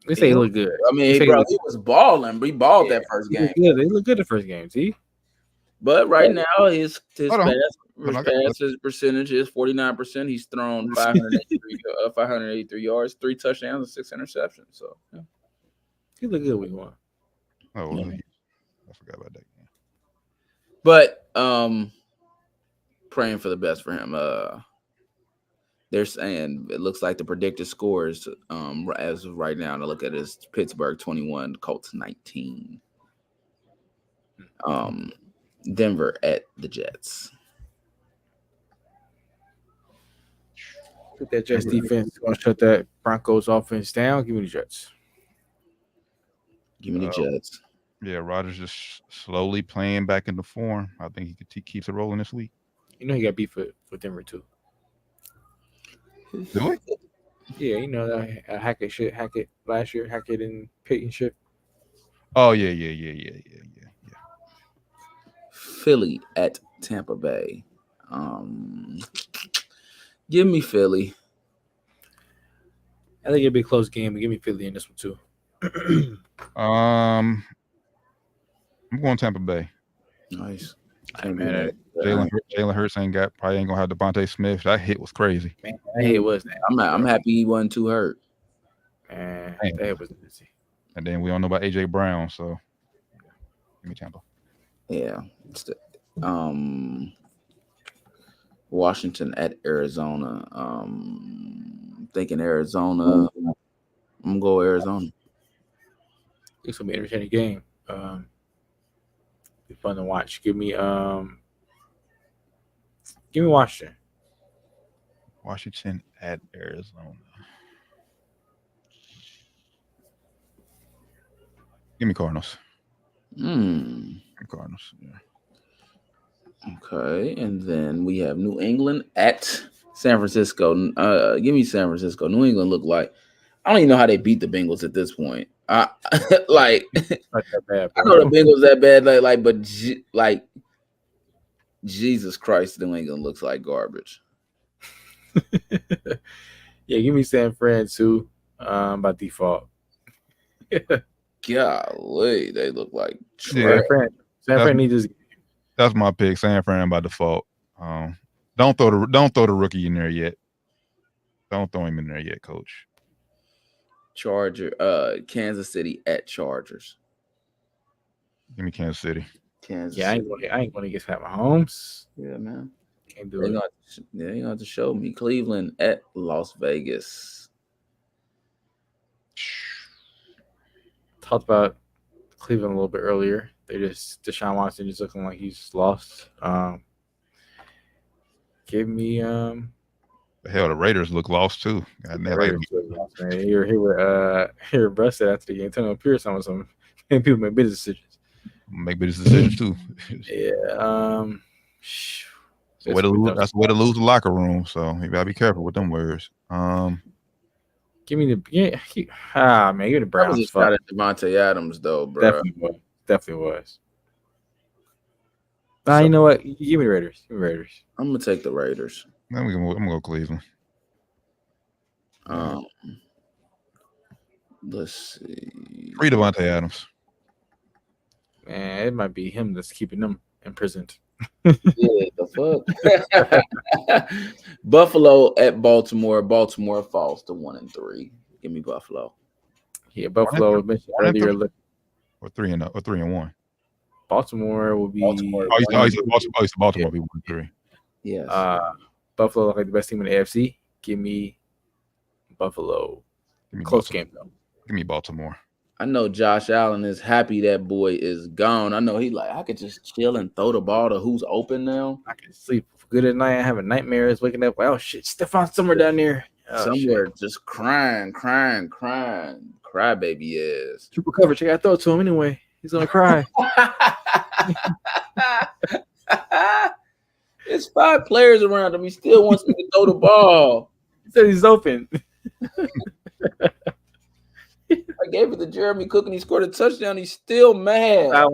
they say he looked good. I mean, he was balling. But he balled that first game. He looked good the first game, see? But right now, his pass percentage is 49%. He's thrown 583 yards, 3 touchdowns, and 6 interceptions. So, yeah. He looked good when he won. Oh, well, I forgot about that game. But praying for the best for him. They're saying it looks like the predicted scores as of right now to look at is Pittsburgh 21, Colts 19. Denver at the Jets. Put that Jets defense going to shut that Broncos offense down. Give me the Jets. Give me the Jets. Yeah, Rodgers just slowly playing back into form. I think he keeps it rolling this week. You know he got beef with Denver too. Do we? Yeah, you know that Hackett last year, Hackett and Peyton shit. Oh yeah. Philly at Tampa Bay. Give me Philly. I think it'll be a close game, but give me Philly in this one too. I'm going Tampa Bay. Nice. Jalen Hurts probably ain't gonna have Devontae Smith. That hit was crazy. Man, that hit was. I'm happy he wasn't too hurt. Man, that hit was easy. And then we don't know about AJ Brown, so give me Tampa. Yeah. Washington at Arizona. Thinking Arizona. I'm gonna go Arizona. It's gonna be an entertaining game. Be fun to watch. Give me Washington. Washington at Arizona. Give me Cardinals. Cardinals. Yeah. Okay, and then we have New England at San Francisco. Give me San Francisco. New England look like I don't even know how they beat the Bengals at this point. Like that bad, I know the Bengals that bad, but Jesus Christ, New England looks like garbage. Yeah, give me San Fran too. By default. Golly, they look like Yeah. trash. San Fran needs to. That's my pick. San Fran by default. Don't throw the rookie in there yet. Don't throw him in there yet, Coach. Kansas City at Chargers. Give me Kansas City. Kansas. Yeah, City. I ain't going to get Pat Mahomes. Yeah, man. Can't do They're it. going to have to show me Cleveland at Las Vegas. Talked about Cleveland a little bit earlier. Deshaun Watson just looking like he's lost. Give me The hell, the Raiders look lost too. God, Raiders look lost, man. Here busted after the game. Antonio Pierce on some people make business decisions. Make business decisions too. Yeah. That's the way to lose the locker room. So you gotta be careful with them words. Give me the man. Give me the Browns. That was a shot at Devontae Adams, though, bro. Definitely was. Nah, you know what? Give me the Raiders. I'm gonna take the Raiders. I'm gonna go Cleveland. Let's see. Free Devontae Adams. Man, it might be him that's keeping them imprisoned. Yeah, the fuck. Buffalo at Baltimore. Baltimore falls to 1-3. Give me Buffalo. Yeah, Buffalo mentioned earlier. Or 3-1. Baltimore will be. Baltimore. Baltimore be 1-3. Yes. Buffalo look like the best team in the AFC. Give me Buffalo. Close game though. Give me Baltimore. I know Josh Allen is happy that boy is gone. I know he like I could just chill and throw the ball to who's open now. I can sleep good at night. I having nightmares, waking up. Oh shit, Stephon somewhere down there. Somewhere just crying. Cry baby ass. Triple coverage. I gotta throw it to him anyway. He's gonna cry. It's 5 players around him. He still wants me to throw the ball. He said he's open. I gave it to Jeremy Cook and he scored a touchdown. He's still mad. I was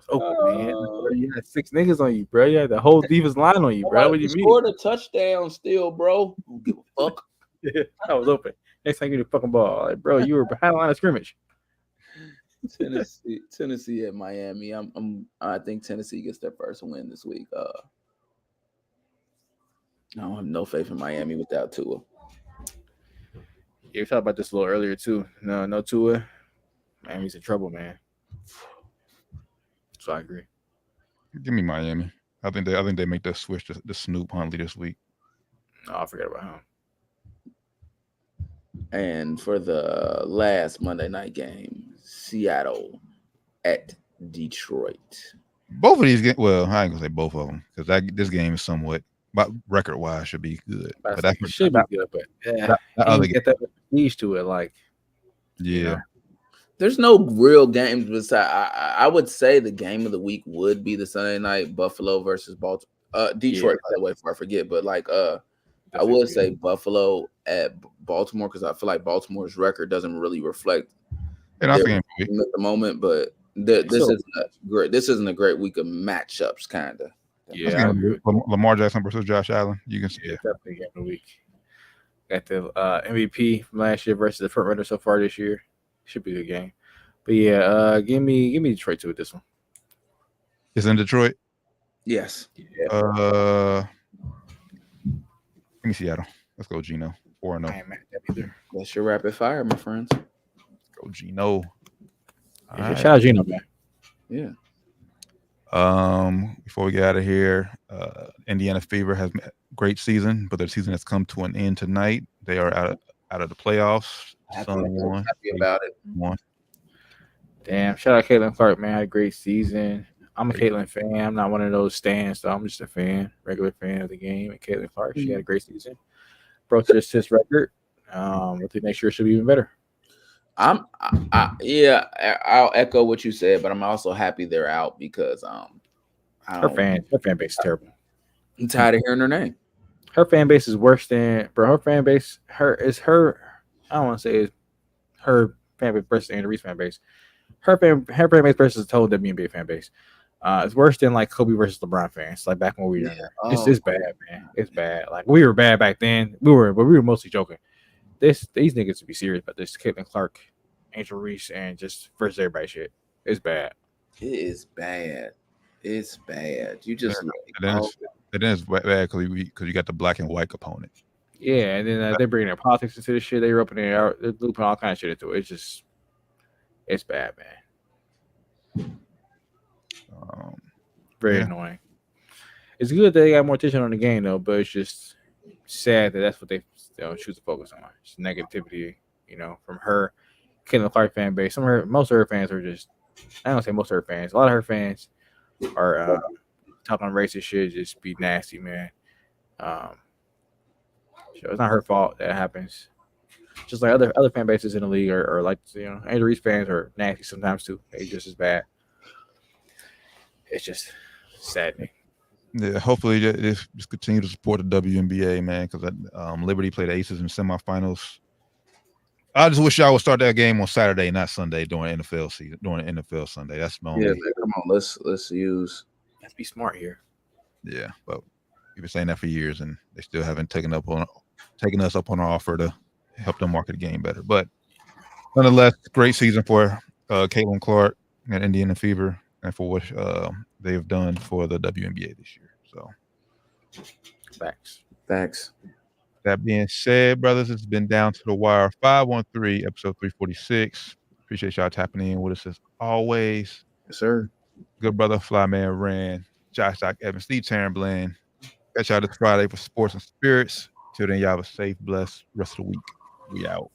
open, man. You had 6 niggas on you, bro. You had the whole defense line on you, bro. What do you mean? Scored a touchdown still, bro. Don't give a fuck. I was open. Next time, give me the fucking ball. Like, bro, you were behind the line of scrimmage. Tennessee at Miami. I think Tennessee gets their first win this week. I don't have no faith in Miami without Tua. Yeah, we talked about this a little earlier too. No Tua. Miami's in trouble, man. So I agree. Give me Miami. I think they make the switch to Snoop Huntley this week. Oh, I forgot about him. And for the last Monday night game, Seattle at Detroit. Both of these games, well, I ain't gonna say both of them because this game is somewhat, but record-wise, should be good. But that should be good, but yeah, that other get that prestige to it, like yeah. You know. There's no real games besides. I would say the game of the week would be the Sunday night Buffalo versus Baltimore. Detroit, by the way, before I forget. But like, I would say Buffalo at Baltimore because I feel like Baltimore's record doesn't really reflect at the moment. But this isn't a great week of matchups, kind of. Yeah, Lamar Jackson versus Josh Allen. You can see it. Definitely game of the week. Got the MVP from last year versus the front runner so far this year. Should be a good game. But yeah, give me Detroit too with this one. It's in Detroit? Yes. Yeah. Give me Seattle. Let's go, Gino. 4-0. I ain't mad at that either. That's your rapid fire, my friends. Go, Gino. Yeah, shout out Gino, man. Yeah. Before we get out of here, Indiana Fever has a great season, but their season has come to an end tonight. They are out of the playoffs. Happy about it. Damn, shout out Caitlin Clark, man. Had a great season. I'm a Caitlin fan. I'm not one of those stands, so I'm just a fan, regular fan of the game. And Caitlin Clark, she had a great season. Broke the assist record. I think next year should be even better. I'll echo what you said, but I'm also happy they're out because her fan base is terrible. I'm tired of hearing her name. Her fan base is worse than her fan base. I don't want to say it's her fan base versus Andy Reid's fan base. Her fan base versus the total WNBA fan base. It's worse than like Kobe versus LeBron fans. Like back when we were younger. It's bad, man. It's bad. Like we were bad back then. But we were mostly joking. these niggas to be serious about this. Caitlin Clark, Angel Reese, and just versus everybody shit. It's bad. It is bad. It's bad. You just And then it's bad because you got the black and white component. Yeah, and then they're bringing their politics into this shit. They're opening it out. They're looping all kind of shit into it. It's bad, man. Very annoying. It's good that they got more attention on the game though, but it's just sad that that's what they choose to focus on. It's negativity, from her Caitlin Clark fan base. Most of her fans are just, I don't say most of her fans. A lot of her fans are talking racist shit. Just be nasty, man. So it's not her fault that it happens. Just like other fan bases in the league are like Andrew Reese fans are nasty sometimes too. They just as bad. It's just saddening. Yeah, hopefully just continue to support the WNBA, man, because Liberty played the Aces in semifinals. I just wish y'all would start that game on Saturday, not Sunday during NFL season, during the NFL Sunday. That's my only. Yeah, man, come on, let's be smart here. Yeah, but we've been saying that for years, and they still haven't taken us up on our offer to help them market the game better. But nonetheless, great season for Caitlin Clark and Indiana Fever, and for what they've done for the WNBA this year. So, facts. That being said, brothers, it's been Down to the Wire 513, episode 346. Appreciate y'all tapping in with us as always. Yes, sir. Good brother, Flyman Rand, Josh Doc Evans, Steve Taryn Bland. Catch y'all this Friday for Sports and Spirits. Till then, y'all have a safe, blessed rest of the week. We out.